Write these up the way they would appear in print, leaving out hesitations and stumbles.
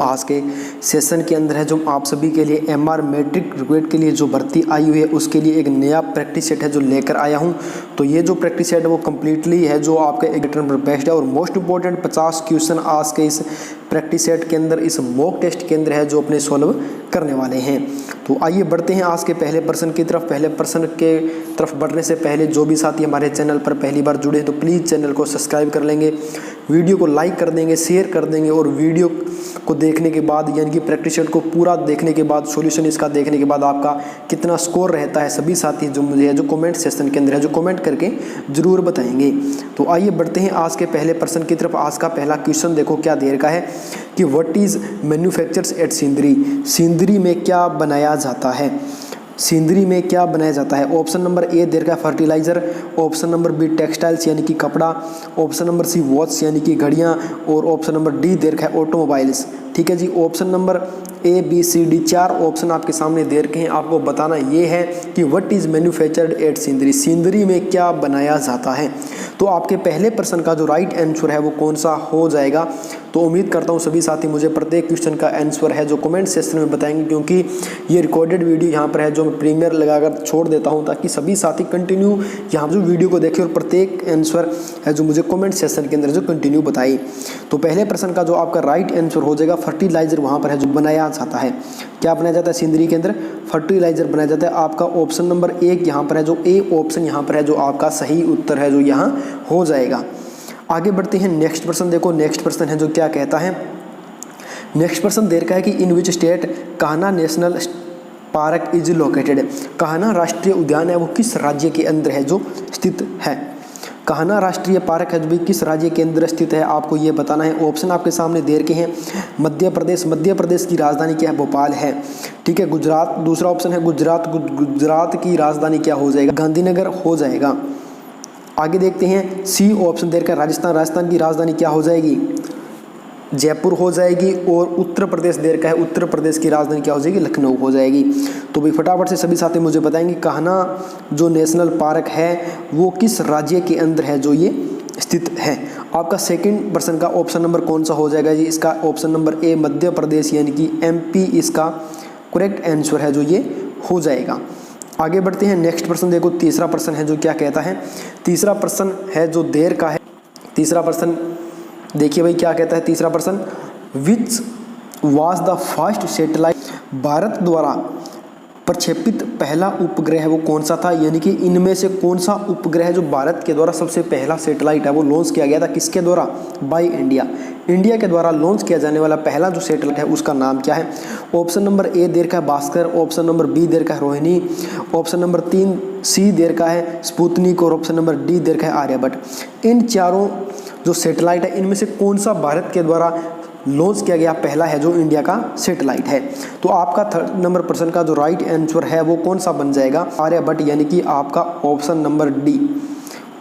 आज के सेशन के अंदर है जो आप सभी के लिए MR मैट्रिक ग्रेड के लिए जो भर्ती आई हुई है उसके लिए एक नया प्रैक्टिस सेट है जो लेकर आया हूं। तो ये जो प्रैक्टिस सेट है वो कम्प्लीटली है जो आपका एक टर्म पर बेस्ड है और मोस्ट इंपॉर्टेंट 50 क्वेश्चन आज के इस प्रैक्टिस सेट के अंदर, इस मॉक टेस्ट के अंदर है जो अपने सॉल्व करने वाले हैं। तो आइए बढ़ते हैं आज के पहले प्रश्न की तरफ। पहले प्रश्न के तरफ बढ़ने से पहले जो भी साथी हमारे चैनल पर पहली बार जुड़े हैं तो प्लीज़ चैनल को सब्सक्राइब कर लेंगे, वीडियो को लाइक कर देंगे, शेयर कर देंगे और वीडियो को देखने के बाद यानी कि प्रैक्टिस सेट को पूरा देखने के बाद, सॉल्यूशन इसका देखने के बाद आपका कितना स्कोर रहता है सभी साथी जो मुझे है जो कमेंट सेक्शन के अंदर है जो कमेंट करके ज़रूर बताएंगे। तो आइए बढ़ते हैं आज के पहले प्रश्न की तरफ। आज का पहला क्वेश्चन देखो क्या देर का है कि what is manufactures at Sindri. Sindri में क्या बनाया जाता है, सिंदरी में क्या बनाया जाता है। ऑप्शन नंबर ए देर का fertiliser, option number B textiles यानी कि कपड़ा, ऑप्शन नंबर सी वॉच यानी कि घड़ियाँ और ऑप्शन नंबर डी देर का है ऑटोमोबाइल्स। ठीक है जी, option number A B C D 4 option आपके सामने दे रखे हैं। आपको बताना ये है कि what is manufactured at Sindri, Sindri में क्या बनाया जाता है। तो आपके पहले प्रश्न का जो राइट आंसर है वो कौन सा हो जाएगा। तो उम्मीद करता हूँ सभी साथी मुझे प्रत्येक क्वेश्चन का आंसर है जो कमेंट सेक्शन में बताएंगे, क्योंकि ये रिकॉर्डेड वीडियो यहाँ पर है जो मैं प्रीमियर लगाकर छोड़ देता हूँ ताकि सभी साथी कंटिन्यू यहाँ जो वीडियो को देखें और प्रत्येक आंसर है जो मुझे कमेंट सेक्शन के अंदर जो कंटिन्यू बताई। तो पहले प्रश्न का जो आपका राइट आंसर हो जाएगा फर्टिलाइजर वहाँ पर है जो बनाया जाता है। क्या बनाया जाता है सिंदरी के अंदर, फर्टिलाइजर बनाया जाता है। आपका ऑप्शन नंबर 1 यहाँ पर है जो ए ऑप्शन यहाँ पर है जो आपका सही उत्तर है जो यहाँ हो जाएगा। आगे बढ़ते हैं नेक्स्ट प्रश्न। देखो नेक्स्ट प्रश्न है जो क्या कहता है। नेक्स्ट प्रश्न देर का है कि in which state Kanha national park is located. Kanha राष्ट्रीय उद्यान है वो किस राज्य के अंदर है जो स्थित है। कान्हा राष्ट्रीय पार्क है जो भी किस राज्य के अंदर स्थित है आपको ये बताना है। ऑप्शन आपके सामने दे रखे हैं। मध्य प्रदेश, मध्य प्रदेश की राजधानी क्या है, भोपाल है। ठीक है, गुजरात दूसरा ऑप्शन है गुजरात, गुजरात की राजधानी क्या हो जाएगा, गांधीनगर हो जाएगा। आगे देखते हैं सी ऑप्शन दे रखा है राजस्थान, राजस्थान की राजधानी क्या हो जाएगी, जयपुर हो जाएगी। और उत्तर प्रदेश दे रखा है, उत्तर प्रदेश की राजधानी क्या हो जाएगी, लखनऊ हो जाएगी। तो भाई फटाफट से सभी साथी मुझे बताएंगे कान्हा जो नेशनल पार्क है वो किस राज्य के अंदर है जो ये स्थित है। आपका सेकंड प्रश्न का ऑप्शन नंबर कौन सा हो जाएगा जी, इसका ऑप्शन नंबर ए मध्य प्रदेश यानी कि MP इसका करेक्ट आंसर है जो ये हो जाएगा। आगे बढ़ते हैं नेक्स्ट प्रश्न। देखो तीसरा प्रश्न है जो क्या कहता है। तीसरा प्रश्न है जो देर का है। तीसरा प्रश्न देखिए भाई क्या कहता है तीसरा प्रश्न, which was the first satellite, Bharat द्वारा प्रक्षेपित पहला उपग्रह वो कौन सा था, यानी कि इनमें से कौन सा उपग्रह जो भारत के द्वारा सबसे पहला सैटेलाइट है वो लॉन्च किया गया था, किसके द्वारा, बाय इंडिया, इंडिया के द्वारा लॉन्च किया जाने वाला पहला जो सैटेलाइट है उसका नाम क्या है। ऑप्शन नंबर ए देर का है Bhaskar, option number be there का है रोहिणी, ऑप्शन नंबर 3 सी देर का है स्पुतनिक और ऑप्शन नंबर डी देर का है आर्यभट्ट। इन चारों जो सैटेलाइट है इनमें से कौन सा भारत के द्वारा लॉन्च किया गया पहला है जो इंडिया का सैटेलाइट है। तो आपका थर्ड नंबर प्रश्न का जो राइट आंसर है वो कौन सा बन जाएगा, आर्यभट्ट, यानी कि आपका ऑप्शन नंबर डी,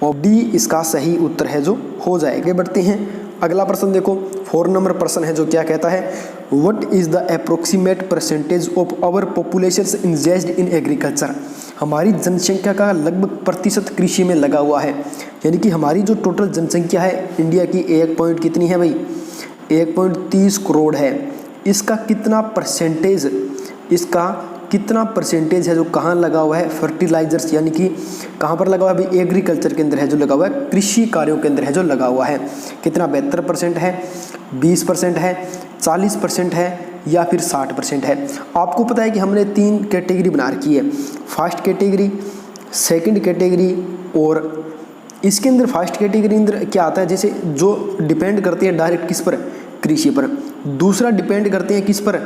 और डी इसका सही उत्तर है जो हो जाएगा। बढ़ते हैं अगला प्रश्न। देखो 4 नंबर प्रश्न है जो क्या कहता है, what is the approximate percentage of our population engaged in agriculture. हमारी जनसंख्या का लगभग प्रतिशत कृषि में लगा हुआ है, यानी कि हमारी जो टोटल जनसंख्या है इंडिया की 1 पॉइंट कितनी है भाई, 1.30 करोड़ है। इसका कितना परसेंटेज, इसका कितना परसेंटेज है जो कहाँ लगा हुआ है, फर्टिलाइजर्स, यानी कि कहाँ पर लगा हुआ है भाई, एग्रीकल्चर के अंदर है जो लगा हुआ है, कृषि कार्यों के अंदर है जो लगा हुआ है। कितना, 72% है, 20% है, 40% है या फिर 60% है। आपको पता है कि हमने 3 कैटेगरी बना रखी है, फर्स्ट कैटेगरी, सेकंड कैटेगरी और इसके अंदर फर्स्ट कैटेगरी अंदर क्या आता है, जैसे जो डिपेंड करती है डायरेक्ट किस पर, कृषि पर, दूसरा डिपेंड करते हैं किस पर,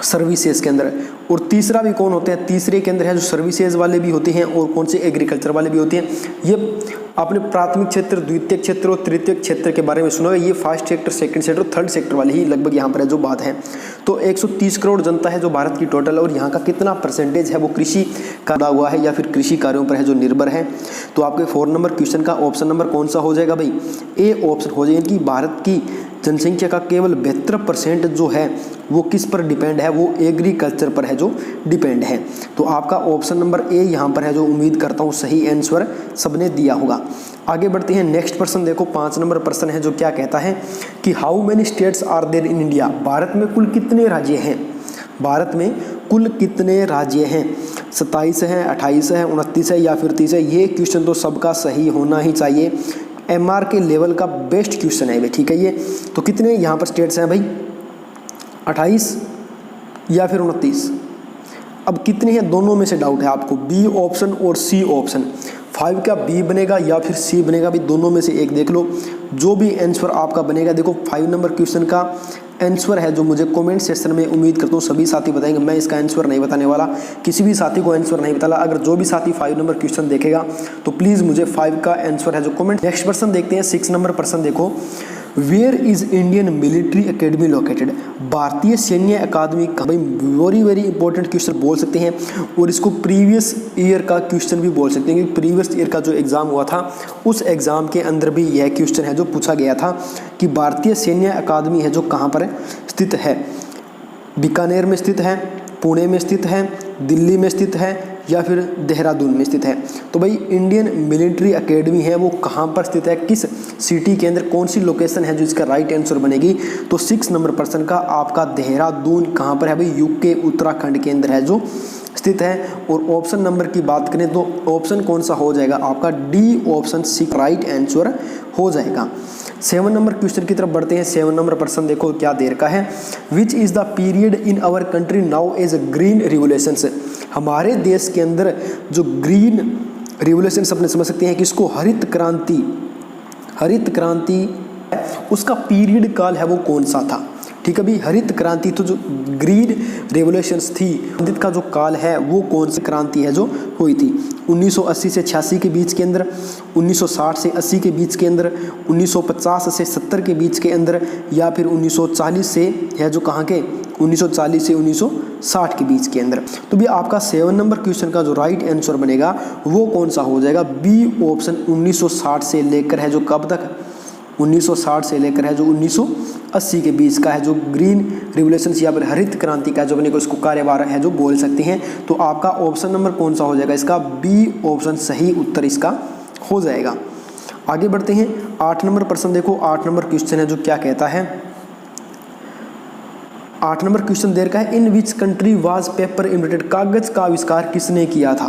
सर्विसेज के अंदर, और तीसरा भी कौन होते हैं, तीसरे के अंदर है जो सर्विसेज वाले भी होते हैं और कौन से एग्रीकल्चर वाले भी होते हैं। ये आपने प्राथमिक क्षेत्र, द्वितीयक क्षेत्र और तृतीयक क्षेत्र के बारे में सुना है। ये first sector, second sector, third sector वाले ही लगभग यहाँ पर है जो बात है। तो 130 करोड़ जनता है जो भारत की टोटल, और यहाँ का कितना परसेंटेज है वो कृषि का लगा हुआ है या फिर कृषि कार्यों पर है जो निर्भर है। तो आपके 4 नंबर क्वेश्चन का ऑप्शन नंबर कौन सा हो जाएगा भाई, ए ऑप्शन हो जाएगा कि भारत की जनसंख्या का केवल 72% जो है वो किस पर डिपेंड है, वो एग्रीकल्चर पर है जो डिपेंड है। तो आपका ऑप्शन नंबर ए यहाँ पर है जो उम्मीद करता हूँ सही आंसर सबने दिया होगा। आगे बढ़ते हैं, नेक्स्ट प्रश्न देखो 5 नंबर प्रश्न है जो क्या कहता है कि how many states are there in India. Bharat में कुल कितने राज्य हैं, भारत में कुल कितने राज्य हैं, 27 है, 28 है, 29 है या फिर 30 है। ये क्वेश्चन तो सबका सही होना ही चाहिए, एमआर के लेवल का बेस्ट क्वेश्चन है भाई, ठीक है। ये तो कितने यहाँ पर स्टेट्स हैं भाई, 28 या फिर 29। अब कितने हैं दोनों में से डाउट है आपको, बी ऑप्शन और सी ऑप्शन। 5 का बी बनेगा या फिर सी बनेगा, भी दोनों में से एक देख लो, जो भी आंसर आपका बनेगा। देखो 5 नंबर क्वेश्चन का आंसर है जो मुझे कमेंट सेक्शन में उम्मीद करता हूँ सभी साथी बताएंगे, मैं इसका आंसर नहीं बताने वाला, किसी भी साथी को आंसर नहीं बताना। अगर जो भी साथी 5 नंबर क्वेश्चन देखेगा तो प्लीज़ मुझे 5 का आंसर है जो कमेंट। नेक्स्ट प्रश्न देखते हैं 6 नंबर प्रश्न देखो, where is Indian military academy located. भारतीय सैन्य अकादमी का, भाई वेरी इंपॉर्टेंट क्वेश्चन बोल सकते हैं, और इसको प्रीवियस ईयर का क्वेश्चन भी बोल सकते हैं, क्योंकि प्रीवियस ईयर का जो एग्जाम हुआ था उस एग्जाम के अंदर भी यह क्वेश्चन है जो पूछा गया था कि भारतीय सैन्य अकादमी है जो कहाँ पर स्थित है, बीकानेर में स्थित है, पुणे में स्थित है, दिल्ली में स्थित है या फिर देहरादून में स्थित है। तो भाई इंडियन मिलिट्री एकेडमी है वो कहाँ पर स्थित है, किस सिटी के अंदर, कौन सी लोकेशन है जो इसका राइट आंसर बनेगी। तो 6 नंबर प्रश्न का आपका देहरादून कहाँ पर है भाई, यूके उत्तराखंड के अंदर है जो स्थित है। और ऑप्शन नंबर की बात करें तो ऑप्शन कौन सा हो जाएगा आपका, D option C right answer हो जाएगा। 7 नंबर क्वेश्चन की तरफ बढ़ते हैं। 7 नंबर प्रश्न देखो क्या देर का है, which is the period in our country now as green revolutions. हमारे देश के अंदर जो ग्रीन रिवोल्यूशंस अपने समझ सकते हैं कि इसको हरित क्रांति उसका पीरियड काल है वो कौन सा था, ठीक है भाई। हरित क्रांति तो जो ग्रीन रेवोल्यूशंस थी हरित का जो काल है वो कौन सी क्रांति है जो हुई थी, 1980 से 86 के बीच के अंदर, 1960 से 80 के बीच के अंदर, 1950 से 70 के बीच के अंदर, या फिर 1940 से है जो कहाँ के 1940 से 1960 के बीच के अंदर। तो भी आपका 7 नंबर क्वेश्चन का जो राइट आंसर बनेगा वो कौन सा हो जाएगा, बी ऑप्शन 1960 से लेकर है जो कब तक, 1960 से लेकर है जो 1980 के बीच का है जो ग्रीन रिवोल्यूशंस या फिर हरित क्रांति का जो अपने को इसको कार्यभार है जो बोल सकते हैं। तो आपका ऑप्शन नंबर कौन सा हो जाएगा इसका, बी ऑप्शन सही उत्तर इसका हो जाएगा। आगे बढ़ते हैं 8 नंबर प्रश्न देखो, 8 नंबर क्वेश्चन है जो क्या कहता है, 8 नंबर क्वेश्चन देर का है, in which country was paper invented. कागज का आविष्कार किसने किया था,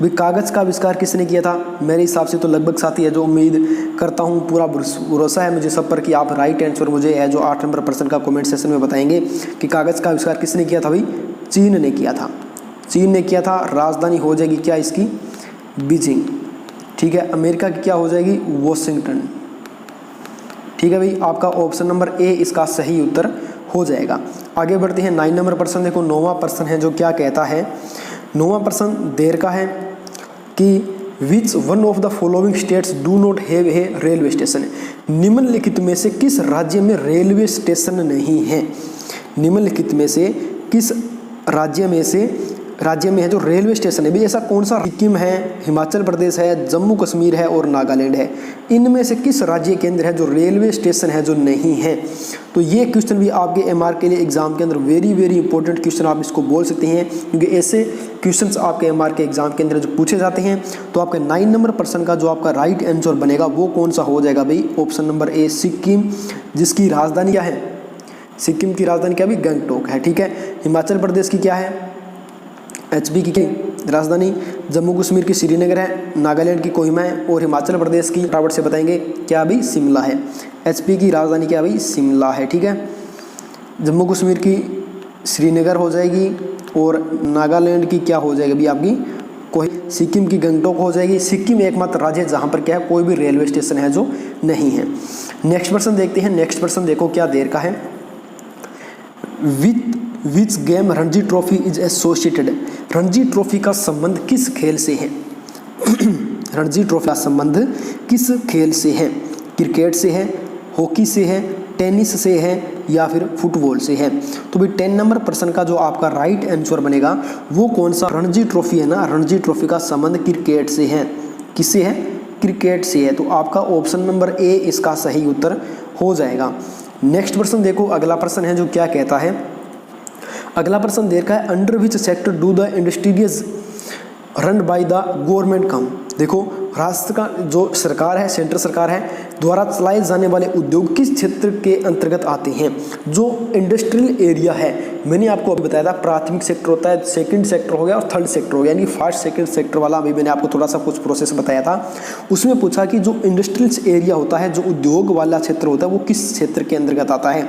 भाई कागज का आविष्कार किसने किया था। मेरे हिसाब से तो लगभग साथी है जो उम्मीद करता हूँ, पूरा भरोसा है मुझे सब पर कि आप राइट आंसर मुझे है जो 8 नंबर प्रश्न का कमेंट सेक्शन में बताएंगे कि कागज का आविष्कार किसने किया था। भाई चीन ने किया था, चीन ने किया था। राजधानी हो जाएगी क्या इसकी, बीजिंग, ठीक है। अमेरिका की क्या हो जाएगी, वॉशिंगटन, ठीक है भाई। आपका ऑप्शन नंबर ए इसका सही उत्तर हो जाएगा। आगे बढ़ते हैं 9 नंबर प्रश्न देखो, 9वां प्रश्न है जो क्या कहता है, 9वां प्रश्न देर का है कि which one of the following states do not have a railway station. निम्नलिखित में से किस राज्य में रेलवे स्टेशन नहीं है, निम्नलिखित में से किस राज्य में है जो रेलवे स्टेशन है। भाई ऐसा कौन सा, सिक्किम है, हिमाचल प्रदेश है, जम्मू कश्मीर है और नागालैंड है। इनमें से किस राज्य के अंदर है जो रेलवे स्टेशन है जो नहीं है। तो ये क्वेश्चन भी आपके एमआर के लिए एग्जाम के अंदर वेरी इंपॉर्टेंट क्वेश्चन आप इसको बोल सकते हैं, क्योंकि ऐसे क्वेश्चंस आपके एमआर के एग्जाम के अंदर जो पूछे जाते हैं। तो आपका 9 नंबर प्रश्न का जो आपका राइट आंसर बनेगा वो कौन सा हो जाएगा भाई, ऑप्शन नंबर ए सिक्किम, जिसकी राजधानी क्या है, सिक्किम की राजधानी क्या भी गंगटोक है, ठीक है। हिमाचल प्रदेश की क्या है, एचपी की राजधानी, जम्मू कश्मीर की श्रीनगर है, नागालैंड की कोहिमा है और हिमाचल प्रदेश की फटाफट से बताएंगे क्या भाई, शिमला है। एचपी की राजधानी क्या भाई, शिमला है, ठीक है। जम्मू कश्मीर की श्रीनगर हो जाएगी और नागालैंड की क्या हो जाएगी भाई आपकी सिक्किम की गंगटोक हो जाएगी। सिक्किम एकमात्र राज्य है जहाँ पर क्या है कोई भी रेलवे स्टेशन है जो नहीं है। नेक्स्ट प्रश्न देखते हैं, नेक्स्ट प्रश्न देखो क्या देर का है, which game Ranji trophy is associated. Ranji trophy का संबंध किस खेल से है रणजी ट्रॉफी का संबंध किस खेल से है, क्रिकेट से है, हॉकी से है, टेनिस से है या फिर फुटबॉल से है। तो भाई 10 नंबर प्रश्न का जो आपका राइट आंसर बनेगा वो कौन सा, रणजी ट्रॉफी है ना, रणजी ट्रॉफी का संबंध क्रिकेट से है, किससे है, क्रिकेट से है। तो आपका ऑप्शन नंबर ए इसका सही उत्तर हो जाएगा। नेक्स्ट प्रश्न देखो, अगला प्रश्न है जो क्या कहता है, अगला प्रश्न दे रखा है, under which sector do the industries run by the government come. देखो राष्ट्र का जो सरकार है, सेंट्रल सरकार है द्वारा चलाए जाने वाले उद्योग किस क्षेत्र के अंतर्गत आते हैं। जो इंडस्ट्रियल एरिया है, मैंने आपको अभी बताया था प्राथमिक सेक्टर होता है, सेकंड सेक्टर हो गया और थर्ड सेक्टर हो गया, यानी फर्स्ट सेकंड सेक्टर वाला अभी मैंने आपको थोड़ा सा कुछ प्रोसेस बताया था। उसमें पूछा कि जो इंडस्ट्रियल एरिया होता है, जो उद्योग वाला क्षेत्र होता है, वो किस क्षेत्र के अंतर्गत आता है।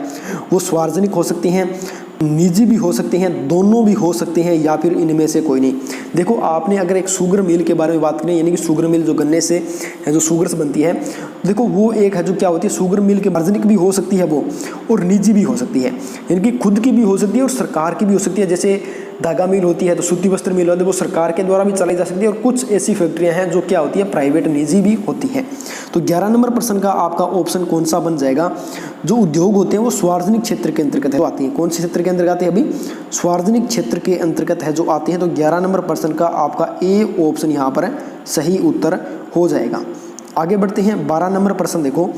वो सार्वजनिक हो सकते हैं, निजी भी हो सकते हैं, दोनों भी हो सकते हैं, या फिर इनमें से कोई नहीं। देखो आपने अगर एक शुगर मिल के बारे में बात करें, यानी कि शुगर मिल जो गन्ने से जो शुगर से बनती है, देखो वो एक है जो क्या होती है, शुगर मिल के सार्वजनिक भी हो सकती है वो, और निजी भी हो सकती है, यानी कि खुद की भी हो सकती है और सरकार की भी हो सकती है। जैसे धागा मिल होती है तो सूती वस्त्र मिल होती है, वो सरकार के द्वारा भी चलाई जा सकती है, और कुछ ऐसी फैक्ट्रियां हैं जो क्या होती है प्राइवेट निजी भी होती है। तो 11 नंबर प्रश्न का आपका ऑप्शन कौन सा बन जाएगा। जो उद्योग होते हैं वो सार्वजनिक क्षेत्र के अंतर्गत है आती है। कौन से क्षेत्र के अंतर्गत आते हैं, अभी सार्वजनिक क्षेत्र के अंतर्गत है जो आते हैं। तो 11 नंबर प्रश्न का आपका ए ऑप्शन यहाँ पर सही उत्तर हो जाएगा। आगे बढ़ते हैं 12 नंबर प्रश्न। देखो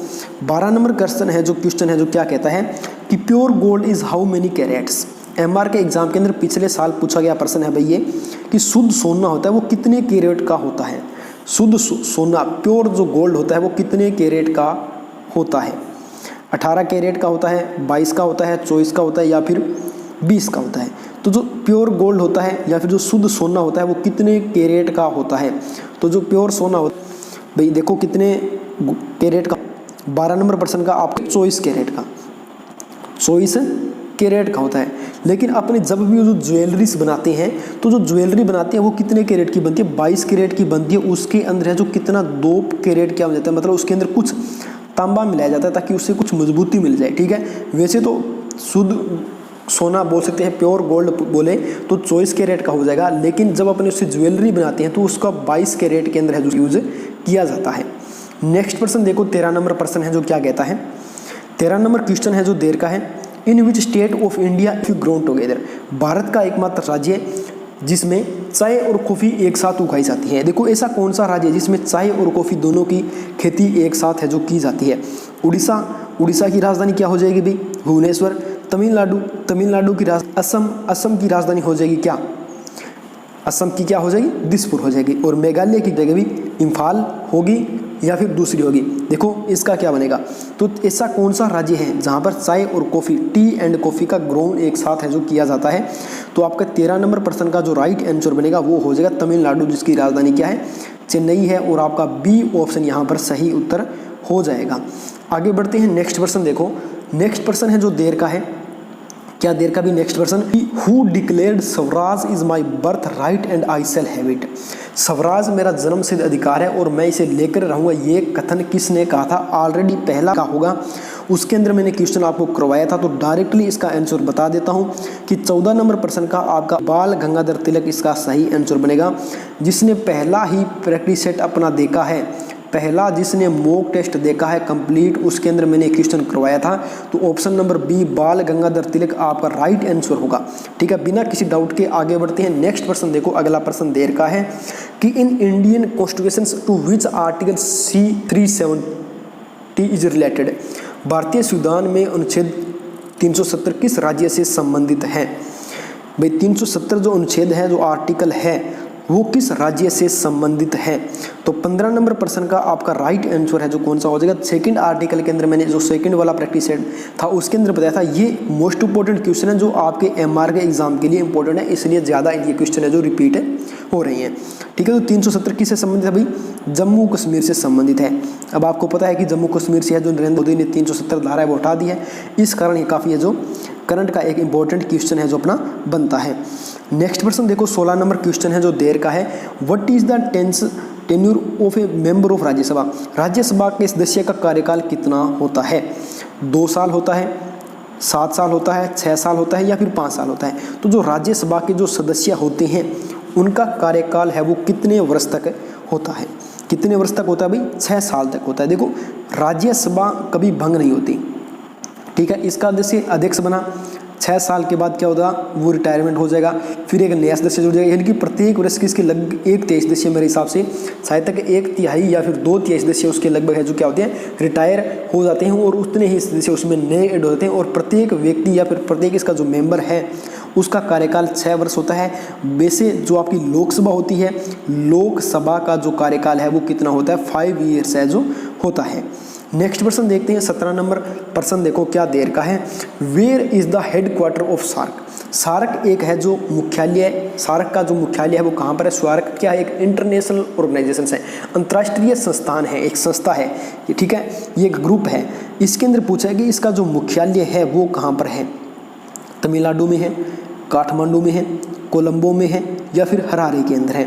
12 नंबर क्वेश्चन है जो क्या कहता है कि pure gold is how many carats. MR के एग्जाम के अंदर पिछले साल पूछा गया प्रश्न है भाई ये कि शुद्ध सोना होता है वो कितने कैरेट का होता है। शुद्ध सोना प्योर जो गोल्ड होता है वो कितने कैरेट का होता है। 18 कैरेट का होता है, 22 का होता है, 24 का होता है, या फिर 20 का होता है। तो जो प्योर गोल्ड होता है या फिर जो शुद्ध सोना होता है वो कितने कैरेट का होता है। तो जो प्योर सोना होता है भाई देखो कितने कैरेट का, 12 नंबर प्रश्न का आपका 24 कैरेट का, 24 कैरेट का होता है। लेकिन अपने जब भी जो ज्वेलरीज बनाते हैं तो जो ज्वेलरी बनाते हैं वो कितने कैरेट की बनती है, 22 कैरेट की बनती है। उसके अंदर है जो कितना 2 कैरेट क्या हो जाता है, मतलब उसके अंदर कुछ तांबा मिलाया जाता है ताकि उससे कुछ मजबूती मिल जाए। ठीक है, वैसे तो शुद्ध सोना बोल सकते हैं, प्योर गोल्ड बोले तो 24 कैरेट का हो जाएगा, लेकिन जब अपने उससे ज्वेलरी बनाते हैं तो उसका 22 कैरेट के अंदर है जो यूज किया जाता है। नेक्स्ट प्रश्न देखो 13 नंबर प्रश्न है जो क्या कहता है। 13 नंबर क्वेश्चन है जो देर का है, in which state of India if you grown together. भारत का एकमात्र राज्य जिसमें चाय और कॉफ़ी एक साथ उगाई जाती है। देखो ऐसा कौन सा राज्य है जिसमें चाय और कॉफ़ी दोनों की खेती एक साथ है जो की जाती है। उड़ीसा की राजधानी क्या हो जाएगी भाई, भुवनेश्वर। तमिलनाडु की असम की राजधानी हो जाएगी क्या, असम की क्या हो जाएगी, दिसपुर हो जाएगी। और मेघालय की जगह भी इम्फाल होगी या फिर दूसरी होगी। देखो इसका क्या बनेगा, तो ऐसा कौन सा राज्य है जहाँ पर चाय और कॉफ़ी, टी एंड कॉफ़ी का ग्रोन एक साथ है जो किया जाता है। तो आपका 13 नंबर प्रश्न का जो राइट आंसर बनेगा वो हो जाएगा तमिलनाडु, जिसकी राजधानी क्या है, चेन्नई है। और आपका बी ऑप्शन यहाँ पर सही उत्तर हो जाएगा। आगे बढ़ते हैं नेक्स्ट प्रश्न। देखो नेक्स्ट प्रश्न है जो देर का है, क्या देर का भी नेक्स्ट प्रश्न, who declared Swaraj is my birth right and I shall have it. Swaraj मेरा जन्म सिद्ध अधिकार है और मैं इसे लेकर रहूँगा, ये कथन किसने कहा था। ऑलरेडी पहला का होगा, उसके अंदर मैंने क्वेश्चन आपको करवाया था, तो डायरेक्टली इसका आंसर बता देता हूँ कि 14 नंबर प्रश्न का आपका बाल गंगाधर तिलक इसका सही आंसर बनेगा, जिसने पहला ही प्रैक्टिस सेट अपना देखा है, पहला जिसने मॉक टेस्ट देखा है कंप्लीट, उसके अंदर मैंने क्वेश्चन करवाया था। तो ऑप्शन नंबर बी बाल गंगाधर तिलक आपका राइट आंसर होगा। ठीक है, बिना किसी डाउट के आगे बढ़ते हैं। नेक्स्ट प्रश्न देखो, अगला प्रश्न देर का है कि in Indian constitution to which article C370 is related. भारतीय संविधान में अनुच्छेद 370 किस राज्य से संबंधित है। भाई 370 जो अनुच्छेद है, जो आर्टिकल है, वो किस राज्य से संबंधित है। तो 15 नंबर प्रश्न का आपका राइट आंसर है जो कौन सा हो जाएगा, सेकंड आर्टिकल के अंदर मैंने जो सेकंड वाला प्रैक्टिस सेट था उसके अंदर बताया था। ये मोस्ट इंपॉर्टेंट क्वेश्चन है जो आपके एमआर के एग्जाम के लिए इंपॉर्टेंट है, इसलिए ज़्यादा ये क्वेश्चन है जो रिपीट हो रही हैं। ठीक है, तो 370 किससे संबंधित है भाई, जम्मू कश्मीर से संबंधित है। अब आपको पता है कि जम्मू कश्मीर से है जो नरेंद्र मोदी ने 370 धारा है वो हटा दी है, इस कारण ये काफ़ी है जो करंट का एक इंपॉर्टेंट क्वेश्चन है जो अपना बनता है। नेक्स्ट प्रश्न देखो 16 नंबर क्वेश्चन है जो देर का है, what is the tenure of A member of Rajya Sabha. Rajya Sabha के सदस्य का कार्यकाल कितना होता है, 2 साल होता है, 7 साल होता है, 6 साल होता है या फिर 5 साल होता है। तो जो राज्यसभा के जो सदस्य होते हैं उनका कार्यकाल है वो कितने वर्ष तक होता है, कितने वर्ष तक होता है भाई, 6 साल तक होता है। देखो राज्यसभा कभी भंग नहीं होती। ठीक है, इसका सदस्य अध्यक्ष बना, 6 साल के बाद क्या होगा, वो रिटायरमेंट हो जाएगा, फिर एक नया सदस्य जुड़ जाएगा, यानी कि प्रत्येक वर्ष की इसके लगभग 1/3 सदस्य मेरे हिसाब से शायद तक 1/3 या फिर 2/3 सदस्य उसके लगभग है जो क्या होते हैं, रिटायर हो जाते हैं, और उतने ही सदस्य उसमें नए ऐड होते हैं। और प्रत्येक व्यक्ति या फिर प्रत्येक इसका जो मेंबर है उसका कार्यकाल 6 वर्ष होता है। वैसे जो आपकी लोकसभा होती है, लोकसभा का जो कार्यकाल है वो कितना होता है, 5 ईयर्स है जो होता है। नेक्स्ट प्रश्न देखते हैं, 17 नंबर प्रश्न देखो क्या देर का है। Where is the headquarter of SAARC. SAARC एक है जो मुख्यालय, सार्क का जो मुख्यालय है वो कहाँ पर है। सार्क क्या है, एक इंटरनेशनल ऑर्गेनाइजेशन है, अंतर्राष्ट्रीय संस्थान है, एक संस्था है ये, ठीक है, ये एक ग्रुप है। इसके अंदर पूछा है कि इसका जो मुख्यालय है वो कहाँ पर है, तमिलनाडु में है, काठमांडू में है, कोलंबो में है या फिर हरारे के अंदर है।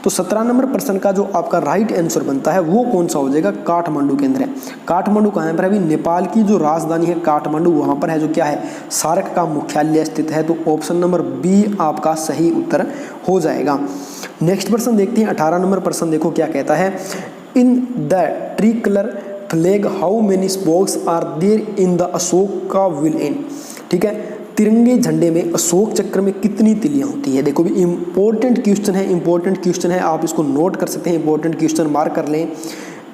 तो 17 नंबर प्रश्न का जो आपका राइट आंसर बनता है वो कौन सा हो जाएगा, काठमांडू के अंदर है। काठमांडू कहाँ पर है, अभी नेपाल की जो राजधानी है काठमांडू, वहाँ पर है जो क्या है, सार्क का मुख्यालय स्थित है। तो ऑप्शन नंबर बी आपका सही उत्तर हो जाएगा। नेक्स्ट प्रश्न देखते हैं, 18 नंबर प्रश्न देखो क्या कहता है। In the tricolour flag how many spokes are there in the Ashoka wheel in. ठीक है, तिरंगे झंडे में अशोक चक्र में कितनी तिलियां होती है। देखो भी इंपॉर्टेंट क्वेश्चन है, इंपॉर्टेंट क्वेश्चन है, आप इसको नोट कर सकते हैं, इंपॉर्टेंट क्वेश्चन मार्क कर लें।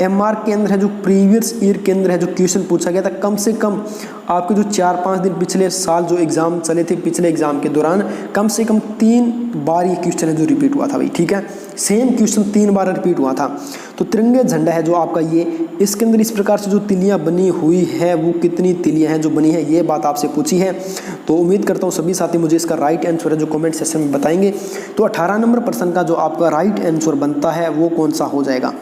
एमआर के अंदर है जो प्रीवियस ईयर के अंदर है जो क्वेश्चन पूछा गया था, कम से कम आपके जो 4-5 दिन पिछले साल जो एग्जाम चले थे, पिछले एग्जाम के दौरान कम से कम 3 बार ये क्वेश्चन है जो रिपीट हुआ था भाई, ठीक है, सेम क्वेश्चन 3 बार रिपीट हुआ था। तो तिरंगे झंडा है जो आपका ये, इसके अंदर इस प्रकार से जो तिलियां बनी हुई है वो कितनी तिलियां हैं जो बनी है, ये बात आपसे पूछी है। तो उम्मीद करता हूँ सभी साथी मुझे इसका राइट आंसर है जो कमेंट सेक्शन में बताएंगे। तो 18 नंबर प्रश्न का जो आपका राइट आंसर बनता है वो कौन सा हो जाएगा।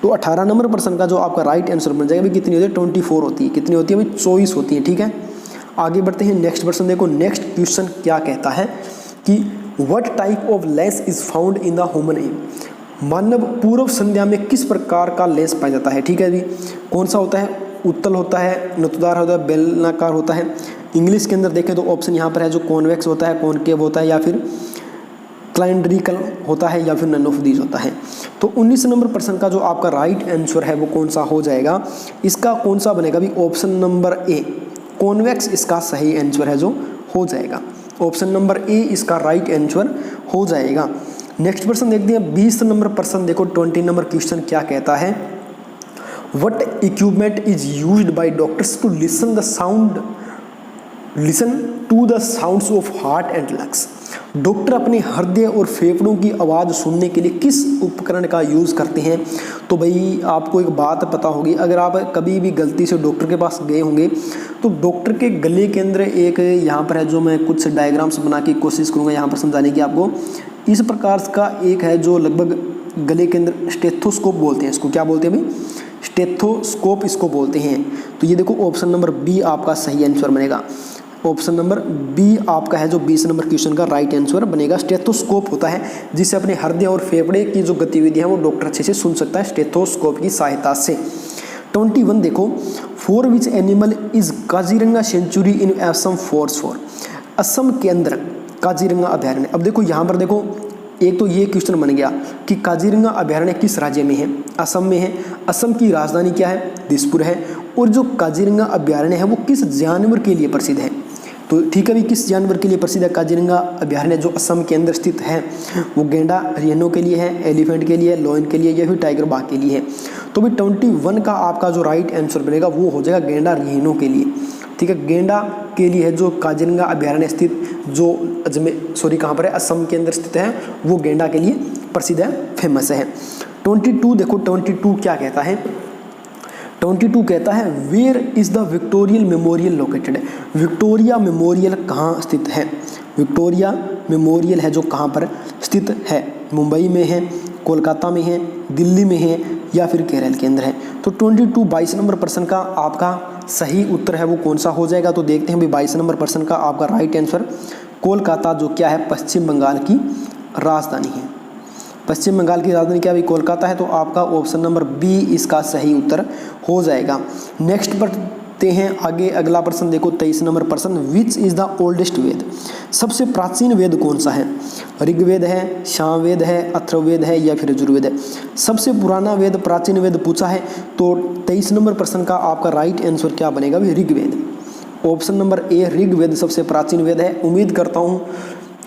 तो 18 नंबर प्रश्न का जो आपका राइट आंसर बन जाएगा, कितनी होती है, 24 होती है, कितनी होती है भाई, 24 होती है, ठीक है। आगे बढ़ते हैं, नेक्स्ट प्रश्न देखो, नेक्स्ट क्वेश्चन क्या कहता है कि what type of lens is found in the human eye. मानव पूर्व संध्या में किस प्रकार का लेंस पाया जाता है, ठीक है जी, कौन सा होता है, उत्तल होता है, नतुदार होता है, बेलनाकार होता है। इंग्लिश के अंदर देखें तो ऑप्शन यहाँ पर है जो कॉन्वेक्स होता है, कॉनकेव होता है या फिर क्लाइंड्रिकल होता है या फिर नन ऑफ दीज होता है। तो 19 नंबर प्रश्न का जो आपका राइट आंसर है वो कौन सा हो जाएगा, इसका कौन सा बनेगा भी, ऑप्शन नंबर ए कॉन्वेक्स इसका सही आंसर है जो हो जाएगा। ऑप्शन नंबर ए इसका राइट आंसर हो जाएगा। नेक्स्ट प्रश्न देखते हैं, 20 नंबर प्रश्न देखो, 20 नंबर क्वेश्चन क्या कहता है। What equipment is used by doctors to listen to the sounds of heart and lungs. Doctor अपने हृदय और फेफड़ों की आवाज़ सुनने के लिए किस उपकरण का यूज़ करते हैं। तो भाई आपको एक बात पता होगी, अगर आप कभी भी गलती से डॉक्टर के पास गए होंगे तो डॉक्टर के गले के अंदर एक यहाँ पर है जो मैं कुछ डायग्राम्स बना के कोशिश करूँगा यहाँ पर समझाने की आपको। इस प्रकार का एक है जो लगभग गले के अंदर स्टेथोस्कोप बोलते हैं इसको, क्या बोलते हैं भाई, स्टेथोस्कोप इसको बोलते हैं। तो ये देखो ऑप्शन नंबर बी आपका सही आंसर बनेगा। ऑप्शन नंबर बी आपका है जो 20 नंबर क्वेश्चन का राइट आंसर बनेगा। स्टेथोस्कोप होता है जिससे अपने हृदय और फेफड़े की जो गतिविधियां वो डॉक्टर अच्छे से सुन सकता है स्टेथोस्कोप की सहायता से। 21 देखो, for which animal is Kaziranga sanctuary in Assam forces for. Assam के अंदर काजीरंगा अभयारण्य, अब देखो यहाँ पर देखो एक तो ये क्वेश्चन बन गया कि काजीरंगा अभयारण्य किस राज्य में है, असम में है। असम की राजधानी क्या है, दिसपुर है। और जो काजीरंगा अभयारण्य है वो किस जानवर के लिए प्रसिद्ध है। तो ठीक है भी, किस जानवर के लिए प्रसिद्ध है काजीरंगा अभयारण्य जो असम के अंदर स्थित है, वो गेंडा रिहनों के लिए है, एलिफेंट के लिए, लॉयन के लिए या फिर टाइगर बाघ के लिए है। तो भी 21 का आपका जो राइट आंसर बनेगा वो हो जाएगा गेंडा रिहनों के लिए, ठीक है, गेंडा के लिए है जो काजीरंगा अभयारण्य स्थित जो कहाँ पर है, असम के अंदर स्थित है, वो गेंडा के लिए प्रसिद्ध है, फेमस है। 22 देखो, 22 क्या कहता है। 22 कहता है where is the Victoria memorial located. Victoria Memorial कहाँ स्थित है। विक्टोरिया मेमोरियल है जो कहाँ पर स्थित है, मुंबई में है, कोलकाता में है, दिल्ली में है या फिर केरल के अंदर है। तो 22 नंबर प्रश्न का आपका सही उत्तर है वो कौन सा हो जाएगा। तो देखते हैं भाई 22 नंबर प्रश्न का आपका राइट आंसर कोलकाता जो क्या है पश्चिम बंगाल की राजधानी है। पश्चिम बंगाल की राजधानी क्या है, कोलकाता है। तो आपका ऑप्शन नंबर बी इसका सही उत्तर हो जाएगा। नेक्स्ट बढ़ते हैं आगे, अगला प्रश्न देखो 23 नंबर प्रश्न, विच इज द ओल्डेस्ट वेद। सबसे प्राचीन वेद कौन सा है। ऋग्वेद है, सामवेद है, अथर्ववेद है या फिर यजुर्वेद है। सबसे पुराना वेद, प्राचीन वेद पूछा है। तो 23 नंबर प्रश्न का आपका राइट आंसर क्या बनेगा, Rigveda. Option number A Rigveda सबसे प्राचीन वेद है। उम्मीद करता हूँ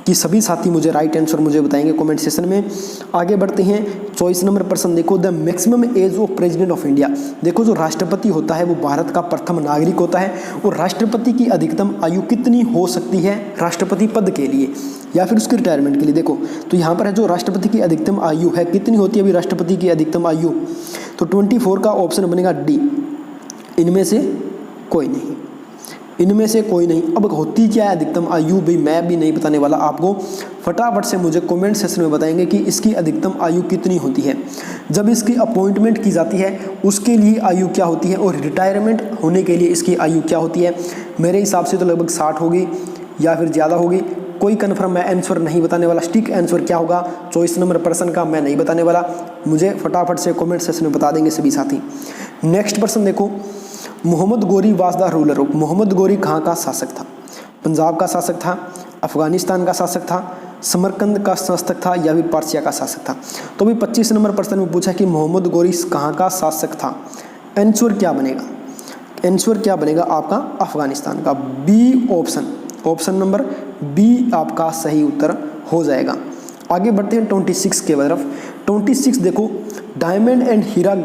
कि सभी साथी मुझे राइट आंसर मुझे बताएंगे कमेंट सेशन में। आगे बढ़ते हैं चॉइस नंबर प्रश्न देखो, the maximum age of president of India. देखो जो राष्ट्रपति होता है वो भारत का प्रथम नागरिक होता है, और राष्ट्रपति की अधिकतम आयु कितनी हो सकती है राष्ट्रपति पद के लिए या फिर उसके रिटायरमेंट के लिए। देखो तो यहाँ पर है जो राष्ट्रपति की अधिकतम आयु है कितनी होती है अभी राष्ट्रपति की अधिकतम आयु, तो 24 का ऑप्शन बनेगा डी, इनमें से कोई नहीं, इनमें से कोई नहीं। अब होती क्या है अधिकतम आयु, भाई मैं भी नहीं बताने वाला आपको, फटाफट से मुझे कमेंट सेक्शन में बताएंगे कि इसकी अधिकतम आयु कितनी होती है। जब इसकी अपॉइंटमेंट की जाती है उसके लिए आयु क्या होती है, और रिटायरमेंट होने के लिए इसकी आयु क्या होती है। मेरे हिसाब से तो लगभग 60 होगी या फिर ज़्यादा होगी, कोई कन्फर्म मैं आंसर नहीं बताने वाला। स्टिक आंसर क्या होगा चॉइस नंबर प्रश्न का मैं नहीं बताने वाला, मुझे फटाफट से कमेंट सेक्शन में बता देंगे सभी साथी। नेक्स्ट प्रश्न देखो, Mohammad Ghori was the ruler of. Mohammad Ghori कहाँ का शासक था, पंजाब का शासक था, अफगानिस्तान का शासक था, समरकंद का शासक था या फिर पर्सिया का शासक था। तो भी 25 नंबर प्रश्न में पूछा कि मोहम्मद गोरी कहाँ का शासक था, आंसर क्या बनेगा, आंसर क्या बनेगा आपका अफगानिस्तान का, B option, option number B आपका सही उत्तर हो जाएगा। आगे बढ़ते हैं 26 के तरफ। 26 देखो, डायमंड एंड हीरा,